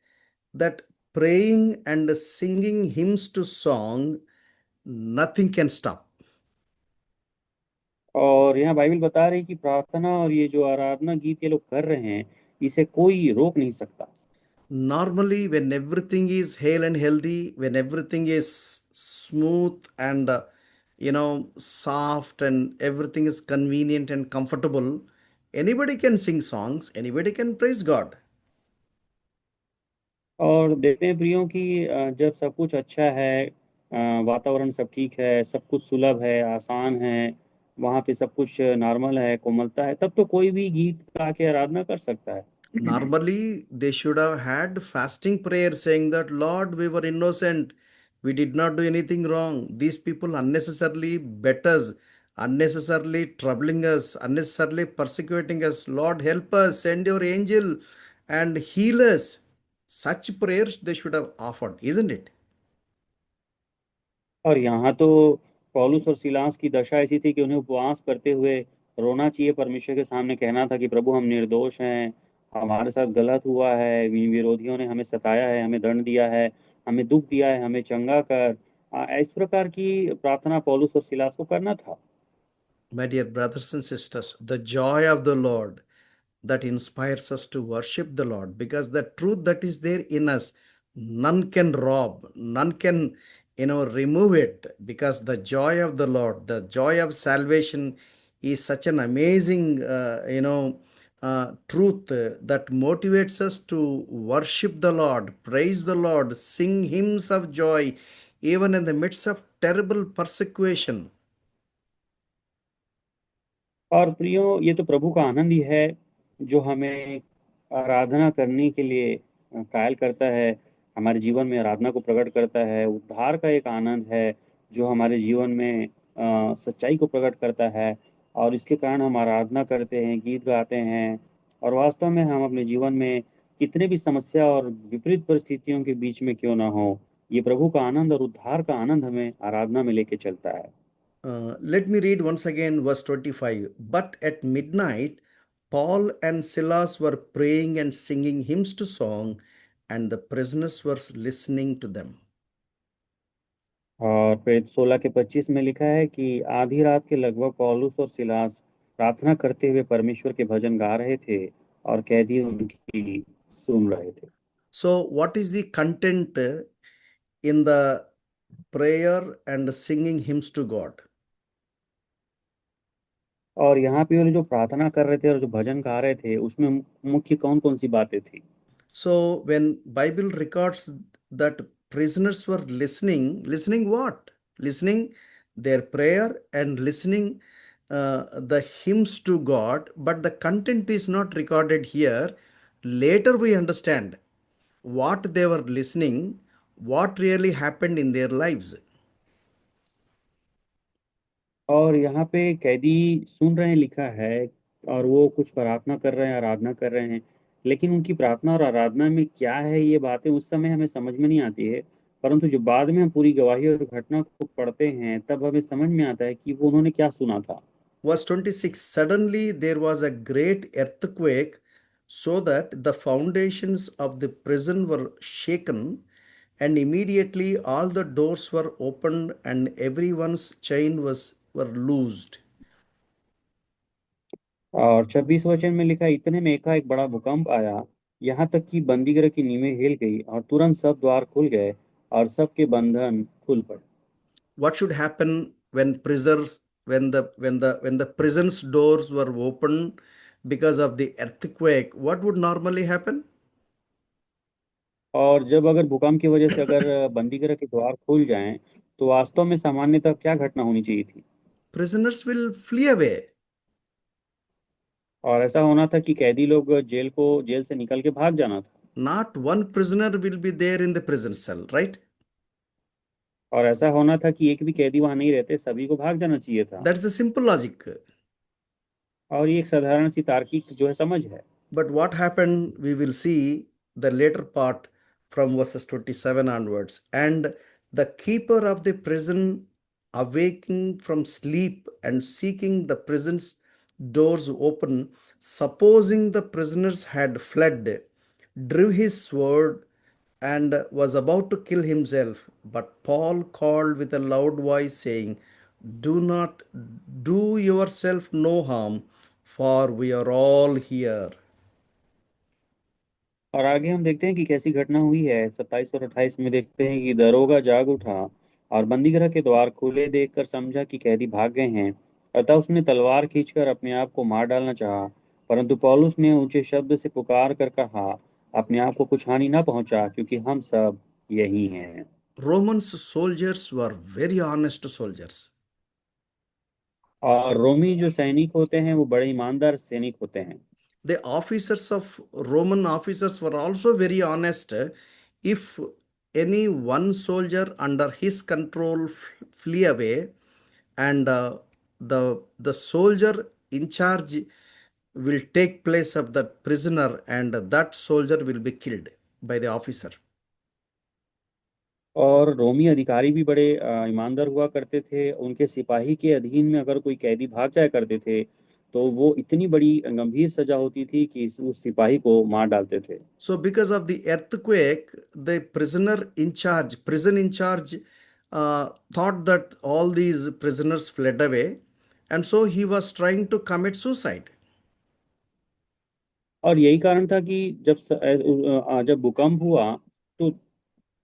that praying and singing hymns to song, nothing can stop. और यहाँ बाइबल बता रही है कि प्रार्थना और ये जो आराधना गीत ये लोग कर रहे हैं, इसे कोई रोक नहीं सकता। Normally, when everything is hale and healthy, when everything is smooth and soft, and everything is convenient and comfortable, anybody can sing songs, anybody can praise God. और देखते हैं प्रियो कि जब सब कुछ अच्छा है, वातावरण सब ठीक है, सब कुछ सुलभ है, आसान है, वहाँ पे सब कुछ नॉर्मल है, कोमलता है, तब तो कोई भी गीत गा के आराधना कर सकता है। Normally, they should have had fasting prayer saying that, Lord, we were innocent. We did not do anything wrong. These people unnecessarily bet us, unnecessarily troubling us, unnecessarily persecuting us. Lord, help us. Send your angel and heal us. Such prayers they should have offered, isn't it? और यहाँ तो पौलुस और Silas की दशा ऐसी थी कि उन्हें उपवास करते हुए रोना चाहिए, परमेश्वर के सामने कहना था कि प्रभु हम निर्दोष हैं, हमारे साथ गलत हुआ है, विरोधियों ने हमें सताया है, हमें दंड दिया है, हमें दुख दिया है, हमें चंगा कर। इस प्रकार की प्रार्थना पौलुस और सिलास को करना था। My dear brothers and sisters, the joy of the Lord that inspires us to worship the Lord, because the truth that is there in us, none can rob, none can, remove it, because the joy of the Lord, the joy of salvation is such an amazing, truth that motivates us to worship the Lord, praise the Lord, sing hymns of joy, even in the midst of terrible persecution. और प्रियो ये तो प्रभु का आनंद ही है, जो हमें आराधना करने के लिए कायल करता है, हमारे जीवन में आराधना को प्रकट करता है। उद्धार का एक आनंद है जो हमारे जीवन में सच्चाई को प्रकट करता है, और इसके कारण हम आराधना करते हैं, गीत गाते हैं। और वास्तव में हम अपने जीवन में कितने भी समस्या और विपरीत परिस्थितियों के बीच में क्यों ना हो, ये प्रभु का आनंद और उद्धार का आनंद हमें आराधना में लेके चलता है। Let me read once again verse 25. But at midnight, Paul and Silas were praying and singing hymns to song, and the prisoners were listening to them. और फिर 16 के 25 में लिखा है कि आधी रात के लगभग पौलुस और सिलास प्रार्थना करते हुए परमेश्वर के भजन गा रहे थे, और कैदी उनकी सुन रहे थे। So, what is the content in the prayer and singing hymns to God? और यहाँ पे वो जो प्रार्थना कर रहे थे और जो भजन गा रहे थे, उसमें मुख्य कौन कौन सी बातें थी? So, when Bible records that prisoners were listening what? Listening their prayer and listening the hymns to God, but the content is not recorded here. Later we understand what they were listening, what really happened in their lives. और यहाँ पे कैदी सुन रहे हैं लिखा है, और वो कुछ प्रार्थना कर रहे हैं, आराधना कर रहे हैं। लेकिन उनकी प्रार्थना और आराधना में क्या है, ये बातें उस समय हमें समझ में नहीं आती है। परंतु जो बाद में हम पूरी गवाही और घटना को पढ़ते हैं, तब हमें समझ में आता है कि वो उन्होंने क्या सुना था। Verse 26, suddenly there was a great earthquake, so that the foundations of the prison were shaken, and immediately all the doors were opened and everyone's chain were loosed. और 26 वचन में लिखा, इतने में एकाएक बड़ा भूकंप आया, यहाँ तक कि बंदीगृह की नींवें हिल गई, और तुरंत सब द्वार खुल गए और सबके बंधन खुल पड़े। What should happen when prisoners when the prison's doors were opened because of the earthquake? What would normally happen? और जब अगर भूकंप की वजह से अगर बंदीगृह के द्वार खुल जाएं, तो वास्तव में सामान्यतः क्या घटना होनी चाहिए थी? Prisoners will flee away. और ऐसा होना था कि कैदी लोग जेल से निकल के भाग जाना था। Not one prisoner will be there in the prison cell, right? और ऐसा होना था कि एक भी कैदी वहां नहीं रहते, सभी को भाग जाना चाहिए था। That's the simple logic. और ये एक साधारण सी तार्किक जो है समझ है। But what happened, we will see the later part from verses 27 onwards. And the keeper of the prison, awaking from sleep and seeking the prison's doors open, supposing the prisoners had fled, drew his sword and was about to kill himself. But Paul called with a loud voice, saying, Do not do yourself no harm, for we are all here. और आगे हम देखते हैं कि कैसी घटना हुई है। 27 और 28 में देखते हैं कि दरोगा जाग उठा और बंदीगृह के द्वार खुले देखकर समझा कि कैदी भाग गए हैं। अतः उसने तलवार खींचकर अपने आप को मार डालना चाहा, परंतु पौलुस ने ऊंचे शब्द से पुकार कर कहा, अपने आप को कुछ हानि न पहुंचा, क्योंकि हम सब यही हैं। Romans soldiers were very honest soldiers. और रोमी जो सैनिक होते हैं वो बड़े ईमानदार सैनिक होते हैं। The officers of Roman officers were also very honest. If any one soldier under his control flee away, and the soldier in charge will take place of that prisoner, and that soldier will be killed by the officer. और रोमी अधिकारी भी बड़े ईमानदार हुआ करते थे। उनके सिपाही के अधीन में अगर कोई कैदी भाग जाया करते थे, तो वो इतनी बड़ी गंभीर सजा होती थी कि उस सिपाही को मार डालते थे। So, because of the earthquake, the prison in charge, thought that all these prisoners fled away, and so he was trying to commit suicide. और यही कारण था कि जब भूकंप हुआ, तो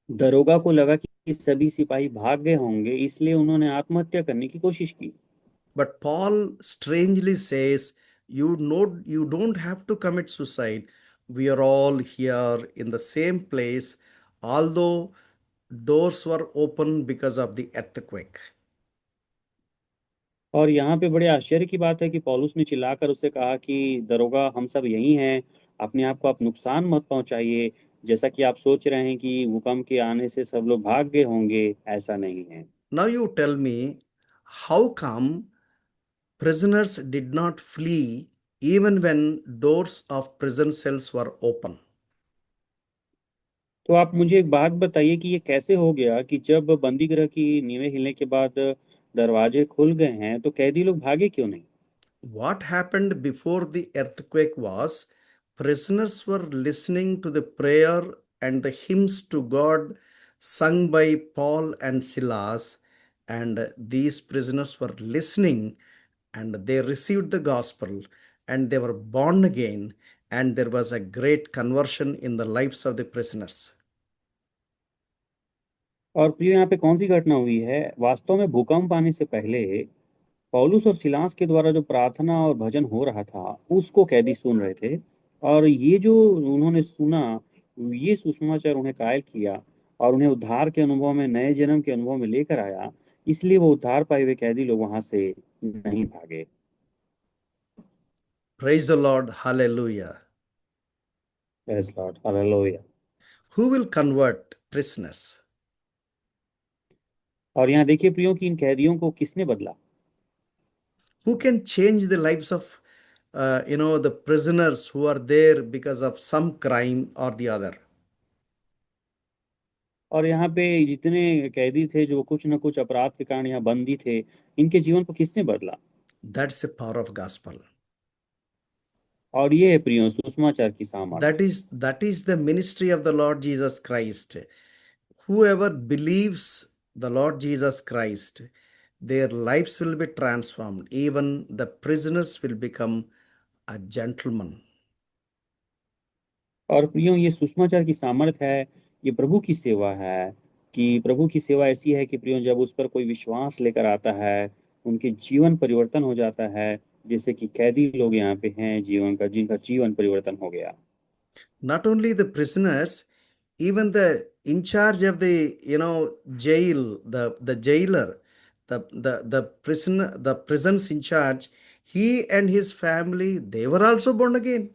दरोगा को लगा कि सभी सिपाही भाग गए होंगे, इसलिए उन्होंने आत्महत्या करने की कोशिश की। But Paul strangely says, you don't have to commit suicide. We are all here in the same place, although doors were open because of the earthquake. और यहाँ पे बड़े आश्चर्य की बात है कि पौलुस ने चिल्लाकर उससे कहा कि दरोगा, हम सब यहीं हैं, अपने आप को आप नुकसान मत पहुंचाइए, जैसा कि आप सोच रहे हैं कि भूकंप के आने से सब लोग भाग गए होंगे, ऐसा नहीं है। Now you tell me, how come prisoners did not flee even when doors of prison cells were open? तो आप मुझे एक बात बताइए कि ये कैसे हो गया कि जब बंदी गृह की नींवें हिलने के बाद दरवाजे खुल गए हैं तो कैदी लोग भागे क्यों नहीं? What happened before the earthquake was prisoners were listening to the prayer and the hymns to God sung by Paul and Silas, and these prisoners were listening and they received the gospel and they were born again, and there was a great conversion in the lives of the prisoners. और प्रिय, यहाँ पे कौन सी घटना हुई है? वास्तव में भूकंप आने से पहले पौलुस और सिलास के द्वारा जो प्रार्थना और भजन हो रहा था उसको कैदी सुन रहे थे। और ये जो उन्होंने सुना, ये सुसमाचार उन्हें कायल किया और उन्हें उद्धार के अनुभव में, नए जन्म के अनुभव में लेकर आया। इसलिए वो उद्धार पाए हुए कैदी लोग वहां से नहीं भागे। Praise the Lord, hallelujah. Praise Lord, hallelujah. Who will convert prisoners? और यहाँ देखिए प्रियो कि इन कैदियों को किसने बदला? Who can change the lives of the prisoners who are there because of some crime or the other? और यहाँ पे जितने कैदी थे जो कुछ न कुछ अपराध के कारण यहाँ बंदी थे, इनके जीवन को किसने बदला? That's the power of gospel. और ये है प्रियो सुसमाचार की that सामर्थ। is that is the ministry of the Lord Jesus Christ. Whoever believes the Lord Jesus Christ, their lives will be transformed. Even the prisoners will become a gentleman. और प्रियो ये सुसमाचार की सामर्थ है, ये प्रभु की सेवा है। कि प्रभु की सेवा ऐसी है कि प्रियो जब उस पर कोई विश्वास लेकर आता है, उनके जीवन परिवर्तन हो जाता है। जैसे कि कैदी लोग यहाँ पे हैं, जीवन का जिनका जीवन परिवर्तन हो गया। Not only the prisoners, even the in charge of the jail, the jailer, the prisoner, the prison's in charge, he and his family, they were also born again.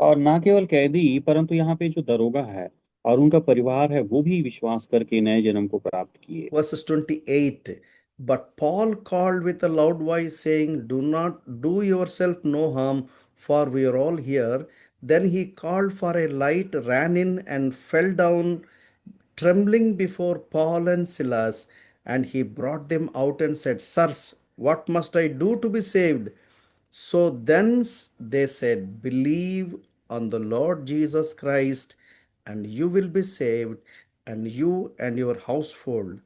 और ना केवल कैदी, परंतु यहाँ पे जो दरोगा है और उनका परिवार है, वो भी विश्वास करके नए जन्म को प्राप्त किए। Verses 28. But Paul called with a loud voice, saying, Do not do yourself no harm, for we are all here. Then he called for a light, ran in, and fell down, trembling before Paul and Silas. And he brought them out and said, Sirs, what must I do to be saved? So then they said, Believe on the Lord Jesus Christ, and you will be saved, and you and your household.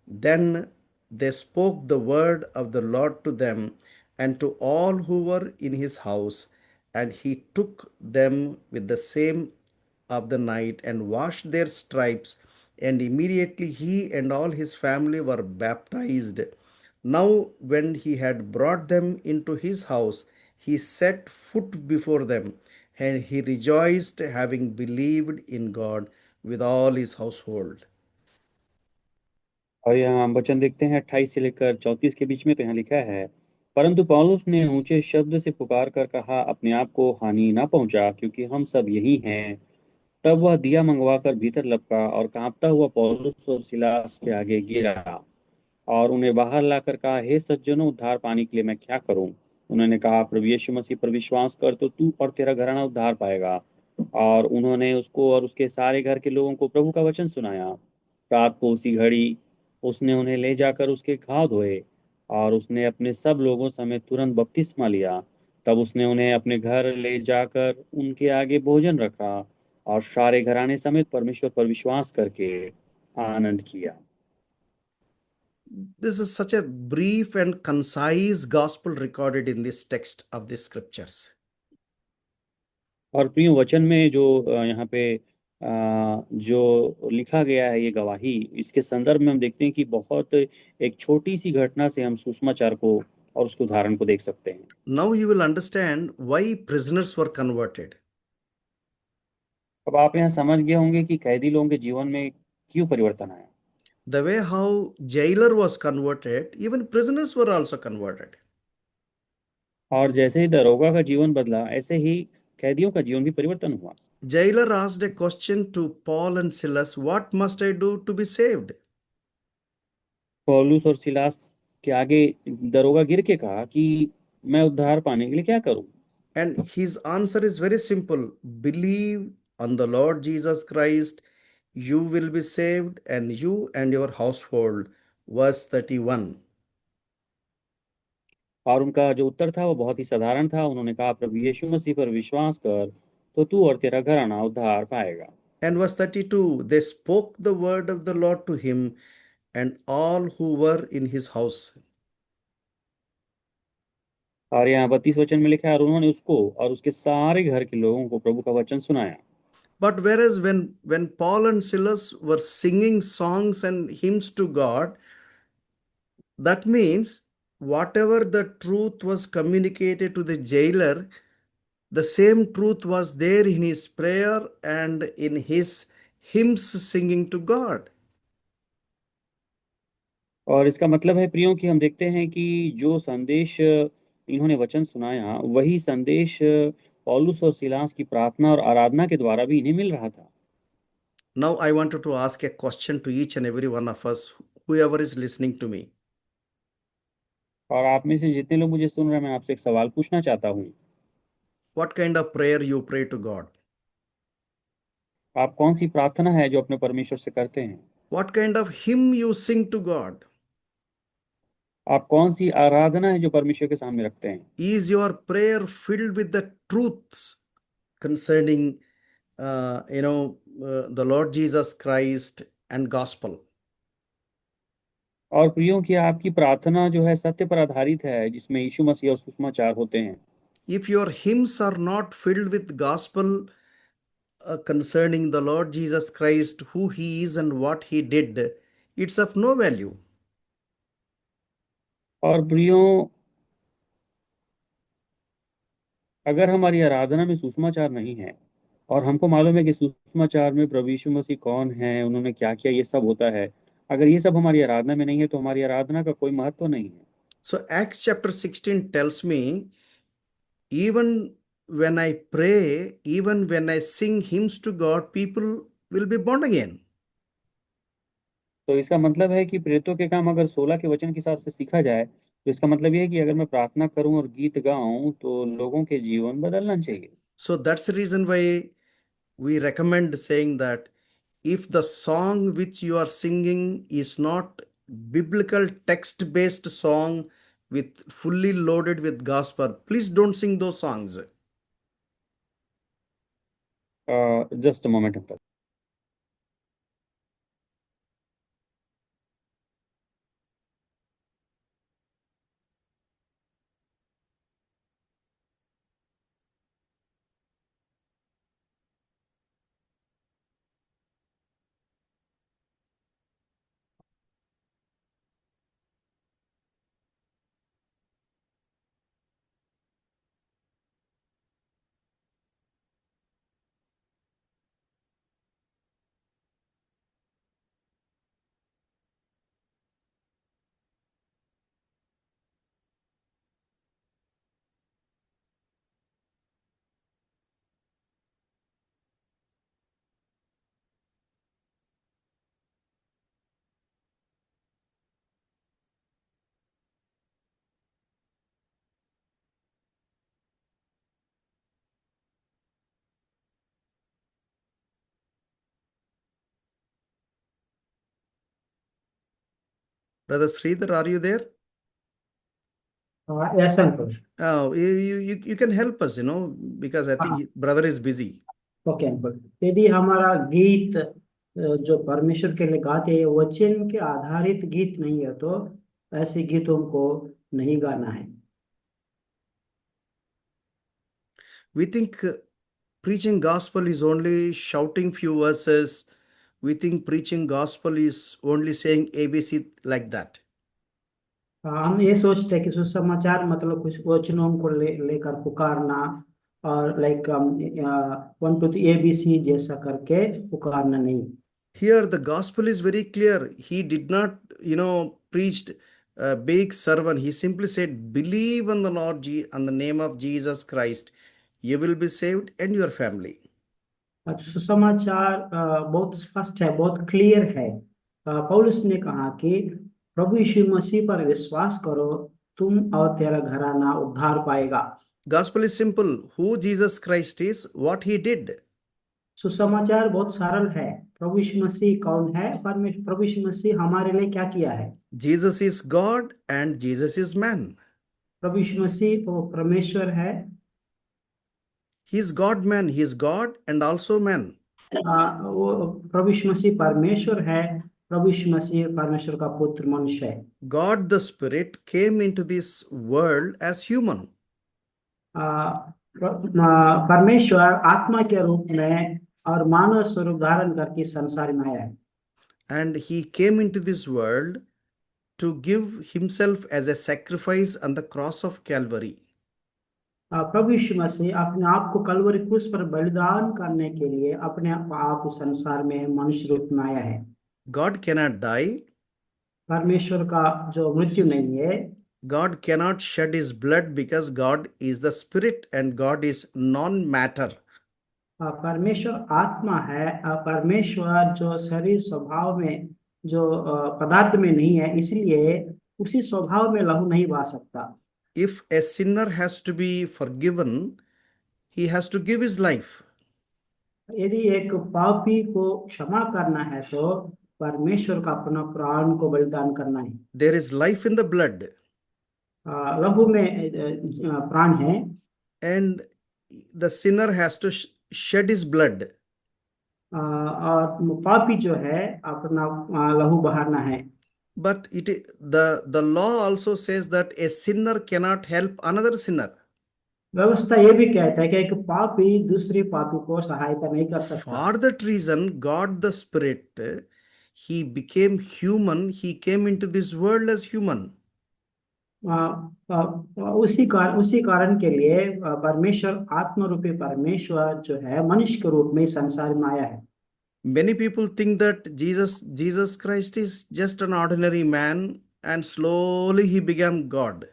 Then they spoke the word of the Lord to them and to all who were in his house. And he took them with the same of the night and washed their stripes, and immediately he and all his family were baptized. Now, when he had brought them into his house, he set foot before them, and he rejoiced, having believed in God with all his household. और यहाँ हम वचन देखते हैं 28 से लेकर 34 के बीच में। तो यहाँ लिखा है, परंतु पौलुस ने ऊंचे शब्द से पुकार कर कहा, अपने आप को हानि ना पहुंचा, क्योंकि हम सब यही हैं। तब वह दिया मंगवा कर भीतर लपका और कांपता हुआ पौलुस और सिलास के आगे गिरा और उन्हें बाहर लाकर कहा, हे सज्जनों, उद्धार पाने के लिए मैं क्या करूं? उन्होंने कहा, प्रभु यीशु मसीह पर विश्वास कर तो तू और तेरा घराना उद्धार पाएगा। और उन्होंने उसको और उसके सारे घर के लोगों को प्रभु का वचन सुनाया। रात को उसी घड़ी उसने उन्हें ले जाकर उसके घाव धोए और उसने अपने सब लोगों समेत तुरंत बपतिस्मा लिया। तब उसने उन्हें अपने घर ले जाकर उनके आगे भोजन रखा और सारे घराने समेत परमेश्वर पर विश्वास करके आनंद किया। This is such a brief and concise gospel recorded in this text of the scriptures. और प्रिय वचन में जो यहाँ पे जो लिखा गया है, ये गवाही, इसके संदर्भ में हम देखते हैं कि बहुत एक छोटी सी घटना से हम सुसमाचार को और उसके उदाहरण को देख सकते हैं। Now you will understand why prisoners were converted. अब आप यहाँ समझ गए होंगे कि कैदी लोगों के जीवन में क्यों परिवर्तन आया। The way how jailer was converted, even prisoners were also converted. और जैसे ही दरोगा का जीवन बदला, ऐसे ही कैदियों का जीवन भी परिवर्तन हुआ। Jailer asked a question to Paul and Silas, what must I do to be saved? पौलुस और सिलास के आगे दरोगा गिर के कहा कि मैं उद्धार पाने के लिए क्या करूं? And his answer is very simple. Believe on the Lord Jesus Christ, you will be saved, and you and your household. Verse 31. और उनका जो उत्तर था वो बहुत ही साधारण था। उन्होंने कहा, प्रभु यीशु मसीह पर विश्वास कर तो तू और तेरा घराना उद्धार पाएगा। And verse 32, they spoke the word of the Lord to him and all who were in his house. और यहाँ 32 वचन में लिखा है, और उन्होंने उसको और उसके सारे घर के लोगों को प्रभु का वचन सुनाया। But whereas when Paul and Silas were singing songs and hymns to God, that means whatever the truth was communicated to the jailer, the same truth was there in his prayer and in his hymns singing to God. और इसका मतलब है प्रियो कि हम देखते हैं कि जो संदेश इन्होंने वचन सुनाया वही संदेश पौलुस और सिलास की प्रार्थना और आराधना के द्वारा भी इन्हें मिल रहा था। Now I wanted to ask a question to each and every one of us, whoever is listening to me. और आप में से जितने लोग मुझे सुन रहे हैं, मैं आपसे एक सवाल पूछना चाहता हूँ। What kind of prayer you pray to God? आप कौन सी प्रार्थना है जो अपने परमेश्वर से करते हैं? What kind of hymn you sing to God? आप कौन सी आराधना है जो परमेश्वर के सामने रखते हैं? Is your prayer filled with the truths concerning, the Lord Jesus Christ and gospel? और प्रियो कि आपकी प्रार्थना जो है सत्य पर आधारित है, जिसमें यीशु मसीह और सुसमाचार होते हैं। If your hymns are not filled with gospel concerning the Lord Jesus Christ, who he is and what he did, it's of no value. और प्रियो, अगर हमारी आराधना में सुसमाचार नहीं है और हमको मालूम है कि सुसमाचार में प्रभु यीशु मसीह कौन है, उन्होंने क्या किया, ये सब होता है, अगर ये सब हमारी आराधना में नहीं है तो हमारी आराधना का कोई महत्व नहीं है। So Acts chapter 16 tells me, even when I pray, even when I sing hymns to God, people will be born again. तो इसका मतलब है कि प्रेरितों के काम अगर 16 के वचन के हिसाब से सीखा जाए तो इसका मतलब ये है कि अगर मैं प्रार्थना करूं और गीत गाऊं तो लोगों के जीवन बदलना चाहिए। So that's the reason why we recommend saying that if the song which you are singing is not biblical text based song with fully loaded with gospel, please don't sing those songs. Just moment uncle. Brother Sridhar, are you there? Yes, uncle. Oh, you can help us, because I think हाँ, brother is busy. Okay uncle. यदि हमारा गीत जो परमेश्वर के लिए गाते हैं वचन के आधारित गीत नहीं है तो ऐसे गीतों को नहीं गाना है। We think preaching gospel is only shouting few verses. We think preaching gospel is only saying ABC like that. हम ये सोचते हैं कि सुसमाचार मतलब कुछ वचनों को लेकर पुकारना और लाइक 1 2 3 ABC जैसा करके पुकारना नहीं। Here the gospel is very clear. He did not, preached a big sermon. He simply said, believe on the on the name of Jesus Christ. You will be saved and your family. सुसमाचार बहुत स्पष्ट है, बहुत clear है। पौलुस ने कहा कि प्रभु यीशु मसीह पर विश्वास करो, तुम और तेरा घराना उद्धार पाएगा। Gospel is simple. Who Jesus Christ is, what he did. सुसमाचार बहुत सरल है। प्रभु यीशु मसीह कौन है, परमेश्वर प्रभु यीशु मसीह हमारे लिए क्या किया है। Jesus is God and Jesus is man. प्रभु यीशु मसीह वो परमेश्वर है। He is God man. He is God and also man. वो प्रभु यीशु मसीह परमेश्वर है, प्रभु यीशु मसीह परमेश्वर का पुत्र मनुष्य है। God the Spirit came into this world as human. परमेश्वर आत्मा के रूप में और मानव स्वरूप धारण करके संसार में आया है। And he came into this world to give himself as a sacrifice on the cross of Calvary. प्रभु यीशु मसीह अपने आप को कलवरी क्रूस पर बलिदान करने के लिए अपने आप इस संसार में मनुष्य रूप में आया है। God cannot die. परमेश्वर का जो मृत्यु नहीं है। God cannot shed his blood because God is the spirit and God is non-matter. परमेश्वर आत्मा है। परमेश्वर जो शरीर स्वभाव में जो पदार्थ में नहीं है, इसलिए उसी स्वभाव में लहू नहीं बहा सकता। If a sinner has to be forgiven, he has to give his life. यदि एक पापी को क्षमा करना है तो परमेश्वर का अपना प्राण को बलिदान करना है। There is life in the blood. लहू में प्राण है। And the sinner has to shed his blood. और पापी जो है अपना लहू बहाना है। But the law also says that a sinner cannot help another sinner. व्यवस्था ये भी कहता है कि एक पापी दूसरे पापी को सहायता नहीं कर सकता। For that reason, God the Spirit, he became human. He came into this world as human. उसी कारण के लिए परमेश्वर आत्मा रूपी परमेश्वर जो है मनुष्य के रूप में संसार में आया है। Many people think that Jesus Christ is just an ordinary man and slowly he became God.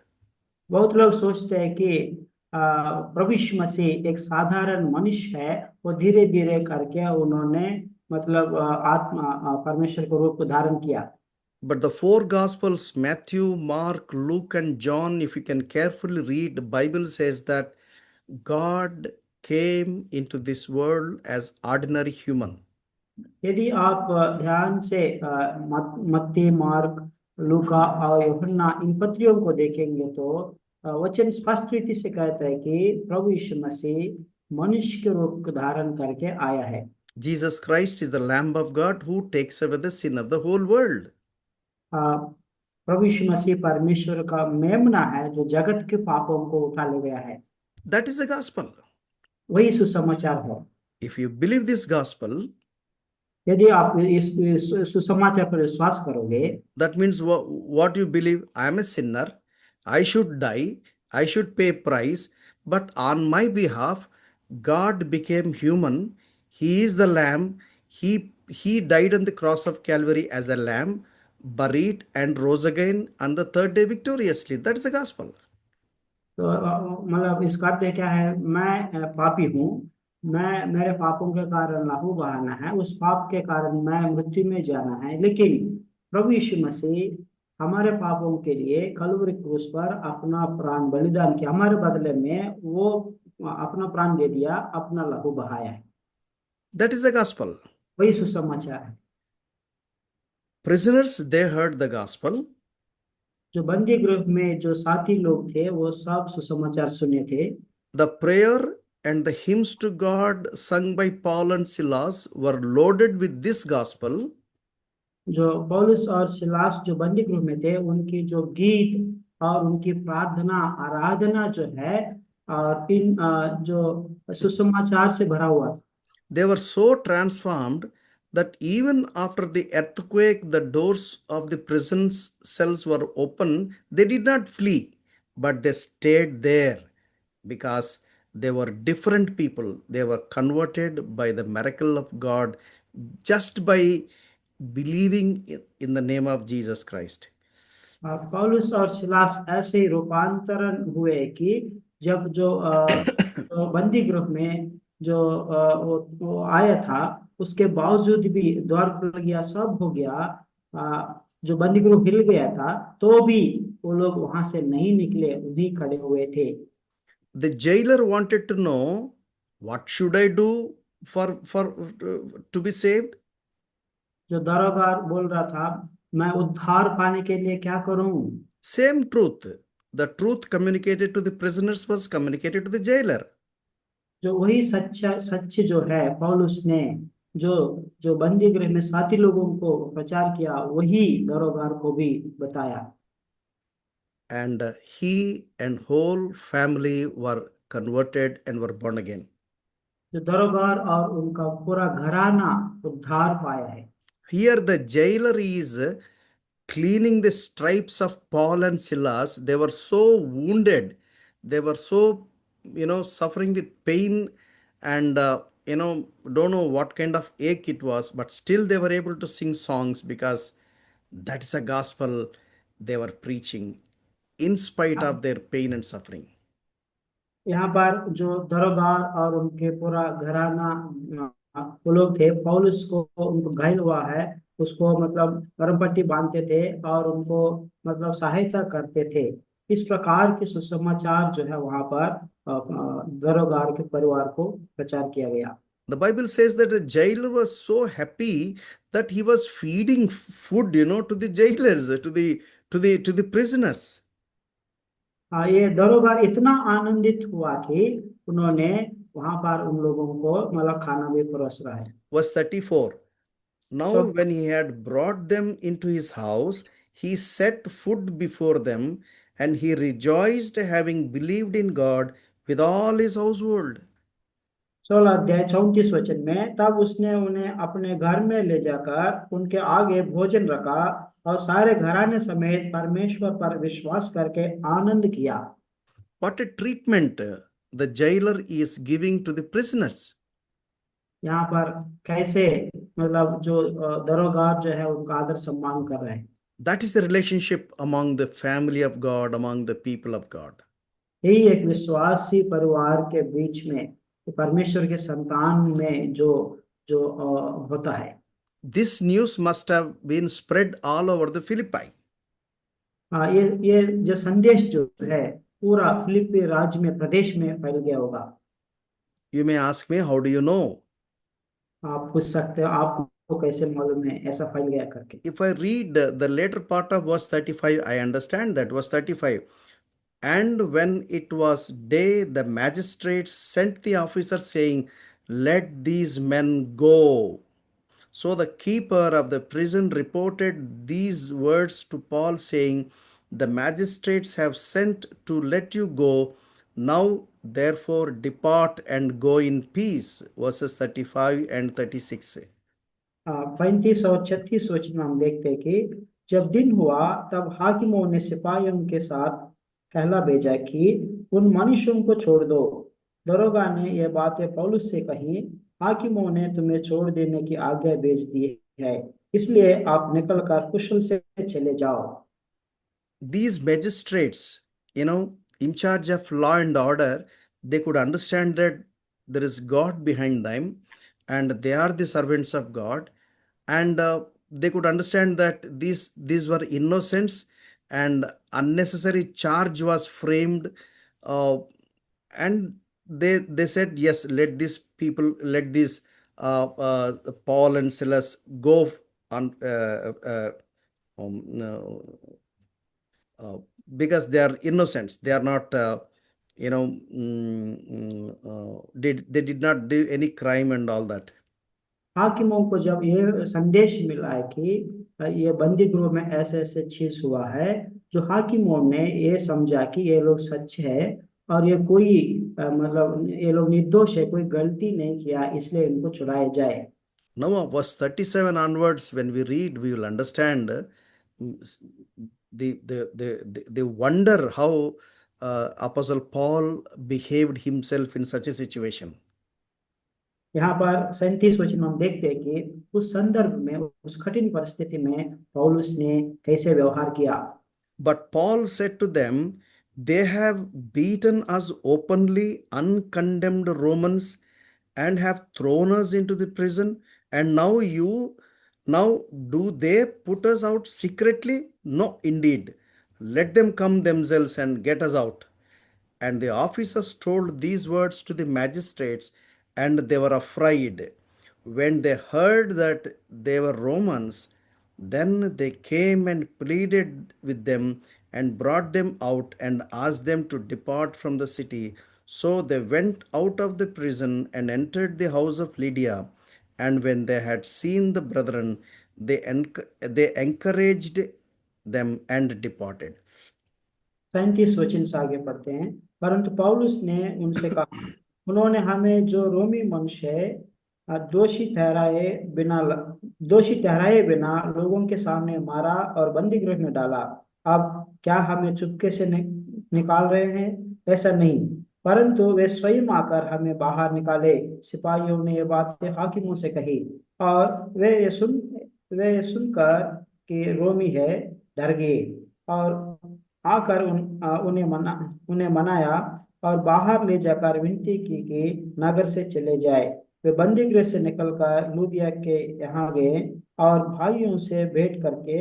बहुत लोग सोचते हैं कि प्रभु यीशु मसीह एक साधारण मनुष्य है, वो धीरे धीरे करके उन्होंने मतलब आत्मा परमेश्वर को रूप धारण किया। But the four Gospels, Matthew, Mark, Luke, and John, if you can carefully read, the Bible says that God came into this world as ordinary human. यदि आप ध्यान से मत्ती, मार्क, लूका और यूहन्ना इन पत्रियों को देखेंगे तो वचन स्पष्ट रीति से कहता है कि प्रभु यीशु मसीह मनुष्य के रूप धारण करके आया है। Jesus Christ is the Lamb of God who takes away the sin of the whole world. प्रभु यीशु मसीह परमेश्वर का मेमना है जो जगत के पापों को उठा ले गया है। That is the gospel. वही सुसमाचार है। If you believe this gospel, यदि आप इस सुसमाचार पर विश्वास करोगे, that means what you believe, I am a sinner, I should die, I should pay price, but on my behalf, God became human. He is the Lamb. He died on the cross of Calvary as a lamb, buried and rose again on the third day victoriously. That is the gospel. तो मतलब इसका अर्थ क्या है, मैं पापी हूँ, मैं मेरे पापों के कारण लहू बहाना है, उस पाप के कारण मैं मृत्यु में जाना है, लेकिन प्रभु यीशु मसीह हमारे पापों के लिए कलवरी क्रूस पर अपना प्राण बलिदान किया, हमारे बदले में वो अपना प्राण दे दिया, अपना लहू बहाया है। That is the gospel. वही सुसमाचार है। Prisoners, they heard the gospel. जो बंदी गृह में जो साथी लोग थे वो सब सुसमाचार सुने थे। The prayer and the hymns to God sung by Paul and Silas were loaded with this gospel. जो पौलुस और सिलास जो बंदी गृह में थे, उनकी जो गीत और उनकी प्रार्थना आराधना जो है और इन जो सुसमाचार से भरा हुआ था। They were so transformed that even after the earthquake, the doors of the prison cells were open. They did not flee, but they stayed there because they were different people. They were converted by the miracle of God just by believing in the name of Jesus Christ. पौलुस और Silas ऐसे ही रूपांतरण हुए कि जब जो बंदी गृह में जो वो आया था, उसके बावजूद भी द्वार खुल गया, सब हो गया, जो बंदी गृह हिल गया था, तो भी वो लोग वहां से नहीं निकले, वहीं खड़े हुए थे। The jailer wanted to know, what should I do to be saved? जो दरोगार बोल रहा था, मैं उद्धार पाने के लिए क्या करूं? Same truth. The truth communicated to the prisoners was communicated to the jailer. जो वही सच्चा सच जो है पौलुस ने जो जो बंदी गृह में साथी लोगों को प्रचार किया, वही दरोगार को भी बताया। And he and whole family were converted and were born again. जो दरोगार और उनका पूरा घराना उद्धार पाया है। Here the jailer is cleaning the stripes of Paul and Silas. They were so wounded. They were so, suffering with pain and, don't know what kind of ache it was, but still they were able to sing songs because that is the gospel they were preaching in spite of their pain and suffering. यहाँ पर जो दरोगार और उनके पूरा घराना वो लोग थे, पौलुस को उनको घायल हुआ है, उसको मतलब गर्म पट्टी बांधते थे और उनको मतलब सहायता करते थे। इस प्रकार के सुसमाचार जो है वहां पर दरोगार के परिवार को प्रचार किया गया। The Bible says that the jailer was so happy that he was feeding food, to the jailers, to the prisoners. ये दरोगार इतना आनंदित हुआ कि उन्होंने वहां पर उन लोगों को मतलब खाना भी परोस रहा है। Verse 34. Now, तो when he had brought them into his house, he set food before them, and he rejoiced, having believed in God with all his household. 16 अध्याय 34 वचन में, तब उसने उन्हें अपने घर में ले जाकर उनके आगे भोजन रखा और सारे घराने समेत परमेश्वर पर विश्वास करके आनंद किया। What a treatment the jailer is giving to the prisoners. यहाँ पर कैसे मतलब जो दरोगार जो है उनका आदर सम्मान कर रहे हैं। That is the relationship among the family of God, among the people of God. यही एक विश्वासी परिवार के बीच में, परमेश्वर के संतान में जो जो होता है। This news must have been spread all over the Philippi. ये जो संदेश जो है पूरा फिलिप्पी राज्य में, प्रदेश में फैल गया होगा। You may ask me, how do you know? आप पूछ सकते हो, आपको कैसे मालूम है ऐसा फैल गया करके? If I read the later part of verse 35, I understand that. Verse 35. And when it was day, the magistrates sent the officer saying, let these men go. So the keeper of the prison reported these words to Paul, saying, the magistrates have sent to let you go. Now, therefore, depart and go in peace. Verses 35 and 36. 35 और 36 वचन में हम देखते हैं कि जब दिन हुआ तब हाकिमों ने सिपाहियों के साथ कहला भेजा कि उन मनुष्यों को छोड़ दो। दरोगा ने यह बातें पौलुस से कही, हाकिमों ने तुम्हें छोड़ देने की आज्ञा भेज दी है, इसलिए आप निकलकर कुशल से चले जाओ। These magistrates, in charge of law and order, they could understand that there is God behind them and they are the servants of God. And they could understand that these were innocents and unnecessary charge was framed. And they said, yes, let these people, let these Paul and Silas go on. No, because they are innocents, they are not they did not do any crime and all that. हाकिमों को जब ये संदेश मिला है कि ये बंदी गृह में ऐसे ऐसे चीज हुआ है, जो हाकिमों ने ये समझा कि ये लोग सच है और ये कोई मतलब ये लोग निर्दोष है, कोई गलती नहीं किया, इसलिए इनको छुड़ाया जाए। Now, verse 37 onwards, when we read, we will understand the wonder how Apostle Paul behaved himself in such a situation. यहाँ पर 37 वचन में हम देखते हैं कि उस संदर्भ में, उस कठिन परिस्थिति में पौलुस ने कैसे व्यवहार किया। But Paul said to them, they have beaten us openly, uncondemned Romans, and have thrown us into the prison, and now do they put us out secretly? No, indeed. Let them come themselves and get us out. And the officers told these words to the magistrates, and they were afraid. When they heard that they were Romans, then they came and pleaded with them and brought them out and asked them to depart from the city. So they went out of the prison and entered the house of Lydia. And when they had seen the brethren, they encouraged them and departed. 37 से आगे पढ़ते हैं। परंतु पौलुस ने उनसे कहा, उन्होंने हमें जो रोमी मनुष्य है दोषी ठहराए बिना लोगों के सामने मारा और बंदी गृह में डाला। अब क्या हमें चुपके से निकाल रहे हैं? ऐसा नहीं, परंतु वे स्वयं आकर हमें बाहर निकाले। सिपाहियों ने ये बातें हाकिमों से कही, और वे ये सुनकर कि रोमी है, डर गए और आकर उन्हें मनाया और बाहर ले जाकर विनती की कि नगर से चले जाए। वे बंदी गृह से निकलकर लूदिया के यहाँ गए और भाइयों से भेंट करके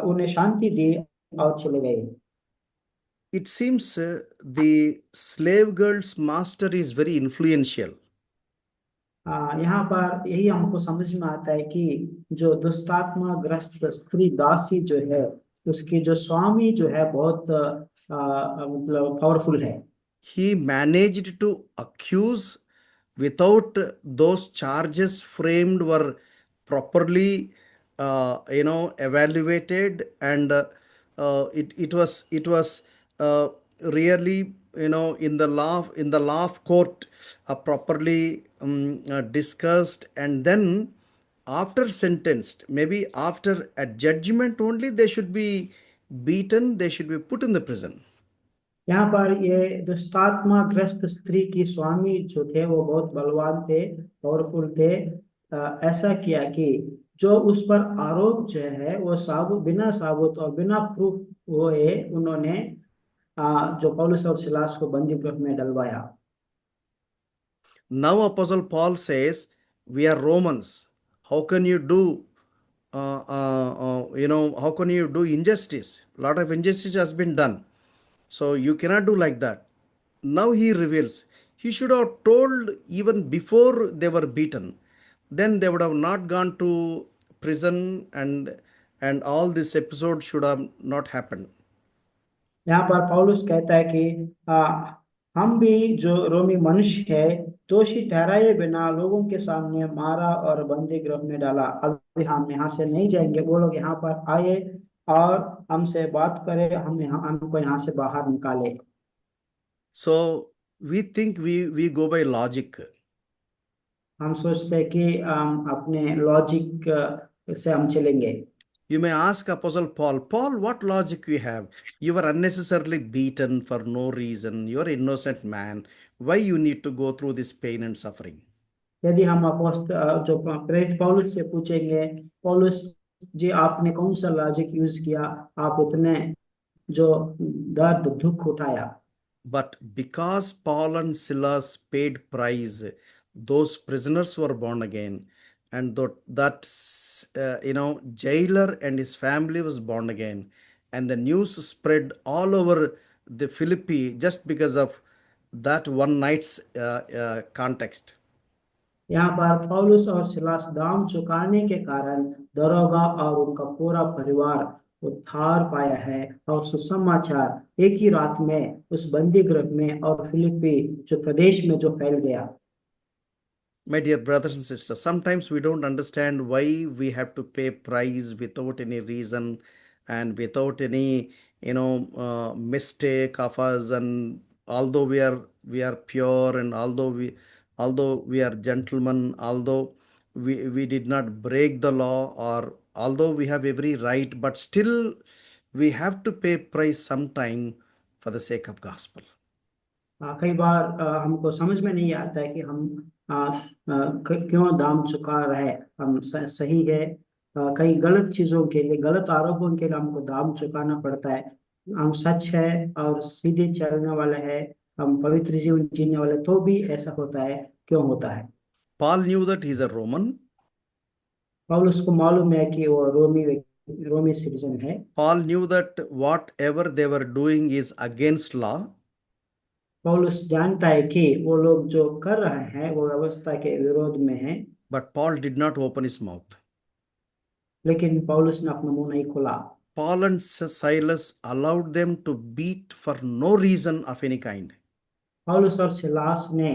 उन्हें शांति दी और चले गए। It seems the slave girl's master is very influential. यहाँ पर यही हमको समझ में आता है कि जो दुष्टात्मा ग्रस्त स्त्री दासी जो है, उसकी जो स्वामी जो है बहुत मतलब पावरफुल है। He managed to accuse without those charges framed were properly evaluated, and it was really in the law of court properly discussed, and then after sentenced, maybe after a judgment only, they should be beaten, they should be put in the prison. यहाँ पर ये दुष्टात्मा ग्रस्त स्त्री की स्वामी जो थे वो बहुत बलवान थे, पावरफुल थे। ऐसा किया कि जो उस पर आरोप जो है वो बिना साबुत और बिना प्रूफ हुए उन्होंने जो पौलुस और सिलास को बंदी गृह में डलवाया। Now Apostle Paul says, we are Romans. How can you do how can you do injustice? A lot of injustice has been done. So you cannot do like that. Now he reveals, he should have told even before they were beaten. Then they would have not gone to prison, and all this episode should have not happened. यहाँ पर पौलुस कहता है कि हम भी जो रोमी मनुष्य है दोषी ठहराए बिना लोगों के सामने मारा और बंदी गृह में डाला। अभी हम यहाँ से नहीं जाएंगे, वो लोग यहाँ पर आए और हमसे बात करे, हमको यहाँ से बाहर निकाले। So we think we go by logic. हम सोचते हैं कि अपने लॉजिक से हम चलेंगे। You may ask Apostle Paul, what logic you have? You were unnecessarily beaten for no reason. You are an innocent man. Why you need to go through this pain and suffering? यदि हम जो प्रेरित पौलुस से पूछेंगे, पौलुस जी आपने कौन सा लॉजिक यूज किया, आप इतने जो दर्द दुख उठाया? But because Paul and Silas paid price, those prisoners were born again, and that jailer and his family was born again, and the news spread all over the Philippi just because of that one night's context. यहाँ पर पौलुस और Silas दाम चुकाने के कारण दरोगा और उनका पूरा परिवार उद्धार पाया है, और सुसमाचार एक ही रात में उस बंदी गृह में और फिलिप्पी जो प्रदेश में जो फैल गया। My dear brothers and sisters, sometimes we don't understand why we have to pay price without any reason and without any mistake of us, and although we are pure, and although we are gentlemen, although we did not break the law, or although we have every right, but still we have to pay price sometime for the sake of gospel. कई बार हमको समझ में नहीं आता है कि हम क्यों दाम चुका रहे। हम सही है, कई गलत चीजों के लिए, गलत आरोपों के लिए हमको दाम चुकाना पड़ता है। हम सच है और सीधे चलने वाले हैं, हम पवित्र जीवन जीने वाले, तो भी ऐसा होता है। क्यों होता है? Paul knew that he's a Roman. पौलुस को मालूम है कि वो रोमी सिटीजन है। Paul knew that whatever they were doing is against law. पौलुस जानता है कि वो लोग जो कर रहे हैं वो व्यवस्था के विरोध में है, But Paul did not open his mouth. लेकिन पौलुस ने अपना मुंह नहीं खोला। Paul and Silas allowed them to beat for no reason of any kind. पौलुस और सिलास ने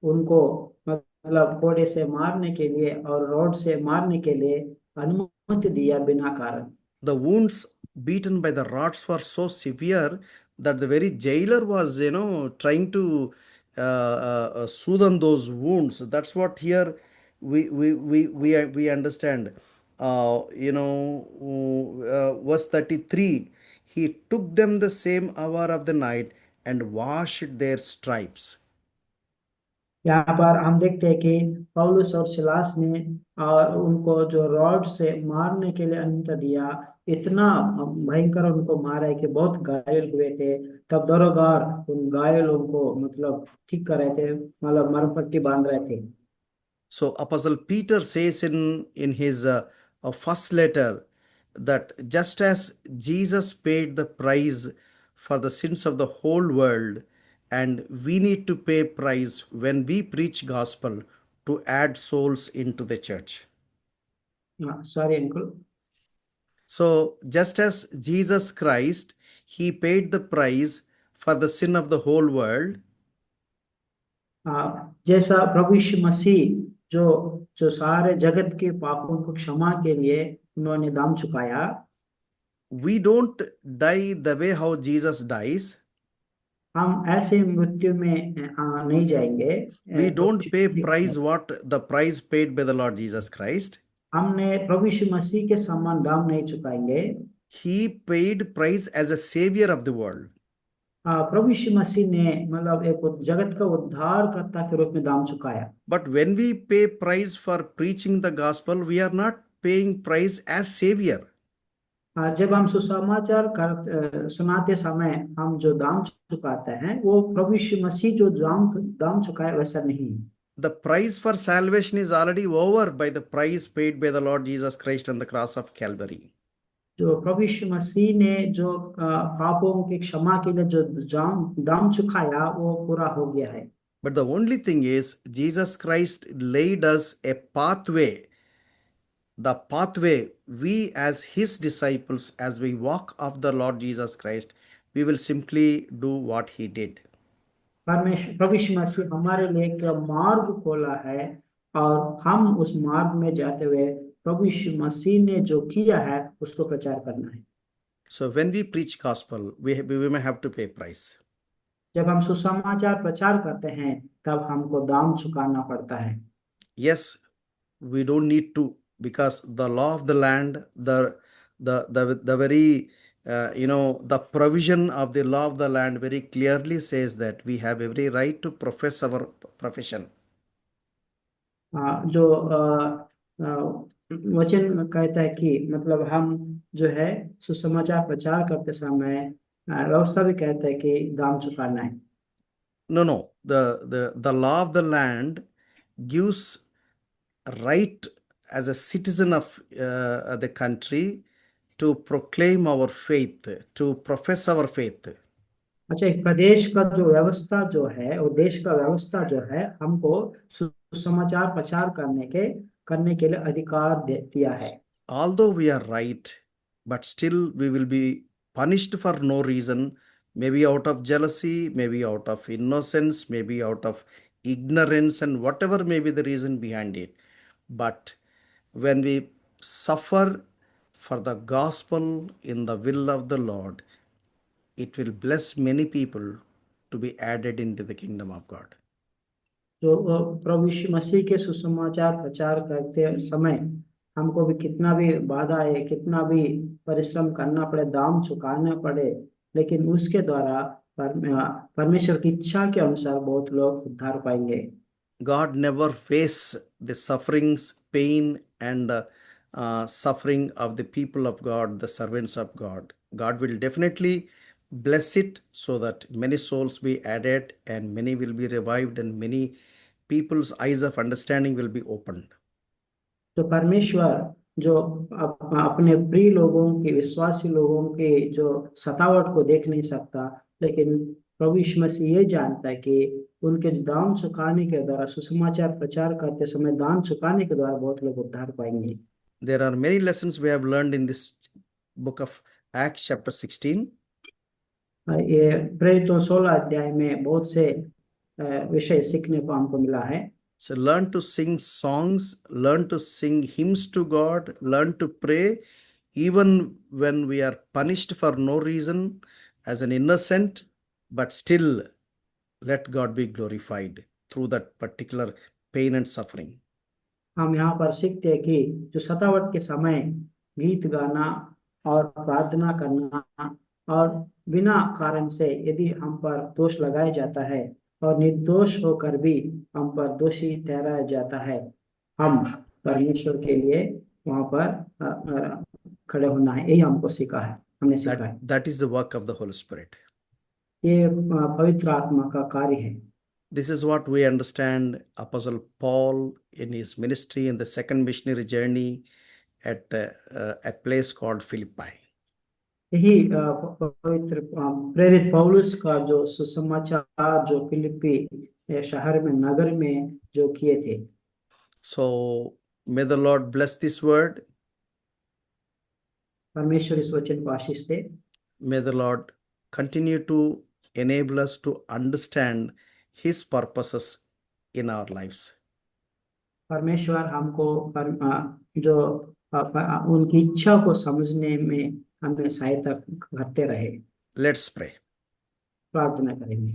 उनको मतलब कोड़े से मारने के लिए और रॉड से मारने के लिए अनुमति दिया बिना कारण। The wounds beaten by the rods were so severe that the very jailer was, trying to soothe on those wounds. That's what here we understand. Verse 33, he took them the same hour of the night and washed their stripes. यहाँ पर हम देखते हैं कि पौलुस और Silas ने उनको जो रॉड से मारने के लिए अनुमति दिया, इतना भयंकर उनको मारा है कि बहुत घायल हुए थे। तब दरोगार उन घायलों को मतलब ठीक कर रहे थे, मतलब मरहम पट्टी बांध रहे थे। So Apostle Peter says in his first letter that just as Jesus paid the price for the sins of the whole world, and we need to pay price when we preach gospel to add souls into the church. Sorry uncle. So just as Jesus Christ, he paid the price for the sin of the whole world, जैसा प्रभु यीशु मसीह जो जो सारे जगत के पापों को क्षमा के लिए उन्होंने दाम चुकाया, we don't die the way how Jesus dies. हम ऐसे मृत्यु में नहीं जाएंगे। We don't pay price what the price paid by the Lord Jesus Christ. हमने प्रभु यीशु मसीह के समान दाम नहीं चुकाएंगे। He paid price as a savior of the world. प्रभु यीशु मसीह ने मतलब एक जगत का उद्धारकर्ता के रूप में दाम चुकाया। But when we pay price for preaching the gospel, we are not paying price as savior. जब हम सुसमाचार सुनाते समय हम जो दाम चुकाते हैं वो प्रभु यीशु मसीह जो दाम चुकाया वैसा नहीं। The price for salvation is already over by the price paid by the Lord Jesus Christ on the cross of Calvary. जो प्रभु यीशु मसीह ने जो पापों की क्षमा के लिए जो दाम चुकाया वो पूरा हो गया है। But the only thing is Jesus Christ laid us a pathway. The pathway, we as his disciples, as we walk of the Lord Jesus Christ, we will simply do what he did. परमेश्वर प्रभु यीशु मसीह हमारे लिए एक मार्ग खोला है और हम उस मार्ग में जाते हुए प्रभु यीशु मसीह ने जो किया है उसको प्रचार करना है। So when we preach gospel, we may have to pay price. जब हम सुसमाचार प्रचार करते हैं तब हमको दाम चुकाना पड़ता है। Yes, we don't need to, because the law of the land, the very the provision of the law of the land very clearly says that we have every right to profess our profession. जो वचन कहता है कि मतलब हम जो है सुसमाचार प्रचार करते समय व्यवस्था भी कहता है कि दाम चुकाना है। No, the law of the land gives right as a citizen of the country to proclaim our faith, to profess our faith. अच्छा, एक प्रदेश का जो व्यवस्था जो है और देश का व्यवस्था जो है हमको सुसमाचार प्रचार करने के लिए अधिकार दिया है। Although we are right, but still we will be punished for no reason, maybe out of jealousy, maybe out of innocence, maybe out of ignorance, and whatever may be the reason behind it. But when we suffer for the gospel in the will of the Lord, it will bless many people to be added into the kingdom of God. तो प्रभु यीशु मसीह के सुसमाचार प्रचार करते समय हमको भी कितना भी बाधा है, कितना भी परिश्रम करना पड़े, दाम चुकाना पड़े, लेकिन उसके द्वारा परमेश्वर की इच्छा के अनुसार बहुत लोग उद्धार पाएंगे। God never face the sufferings, pain, and suffering of the people of God, the servants of God. God will definitely bless it so that many souls be added and many will be revived and many people's eyes of understanding will be opened. तो परमेश्वर जो अपने प्रिय लोगों के, विश्वासी लोगों के जो सतावट को देख नहीं सकता, लेकिन प्रभु यीशु मसीह ये जानता है कि उनके दान चुकाने के द्वारा, सुसमाचार प्रचार करते समय दान चुकाने के द्वारा बहुत लोग उद्धार पाएंगे। There are many lessons we have learned in this book of Acts chapter 16. ये प्रेरितों 16 अध्याय में बहुत से विषय सीखने को हमको मिला है। So learn to sing songs, learn to sing hymns to God, learn to pray even when we are punished for no reason as an innocent, but still let God be glorified through that particular pain and suffering. हम यहाँ पर सीखते हैं कि जो सतावट के समय गीत गाना और प्रार्थना करना, और बिना कारण से यदि हम पर दोष लगाया जाता है और निर्दोष होकर भी हम पर दोषी ठहराया जाता है, हम परमेश्वर के लिए वहाँ पर खड़े होना है। यही हमको सीखा है, हमने सीखा है। That is the work of the Holy Spirit. ये पवित्र आत्मा का कार्य है। This is what we understand Apostle Paul in his ministry in the second missionary journey at a place called Philippi. यही पवित्र प्रेरित पौलुस का जो सुसमाचार जो फिलिप्पी शहर में, नगर में जो किए थे। So may the Lord bless this word. परमेश्वर इस वचन को आशीष दे। May the Lord continue to enable us to understand His purposes in our lives. परमेश्वर हमको जो उनकी इच्छा को समझने में हमें सहायता करते रहे। Let's pray. प्रार्थना करेंगे।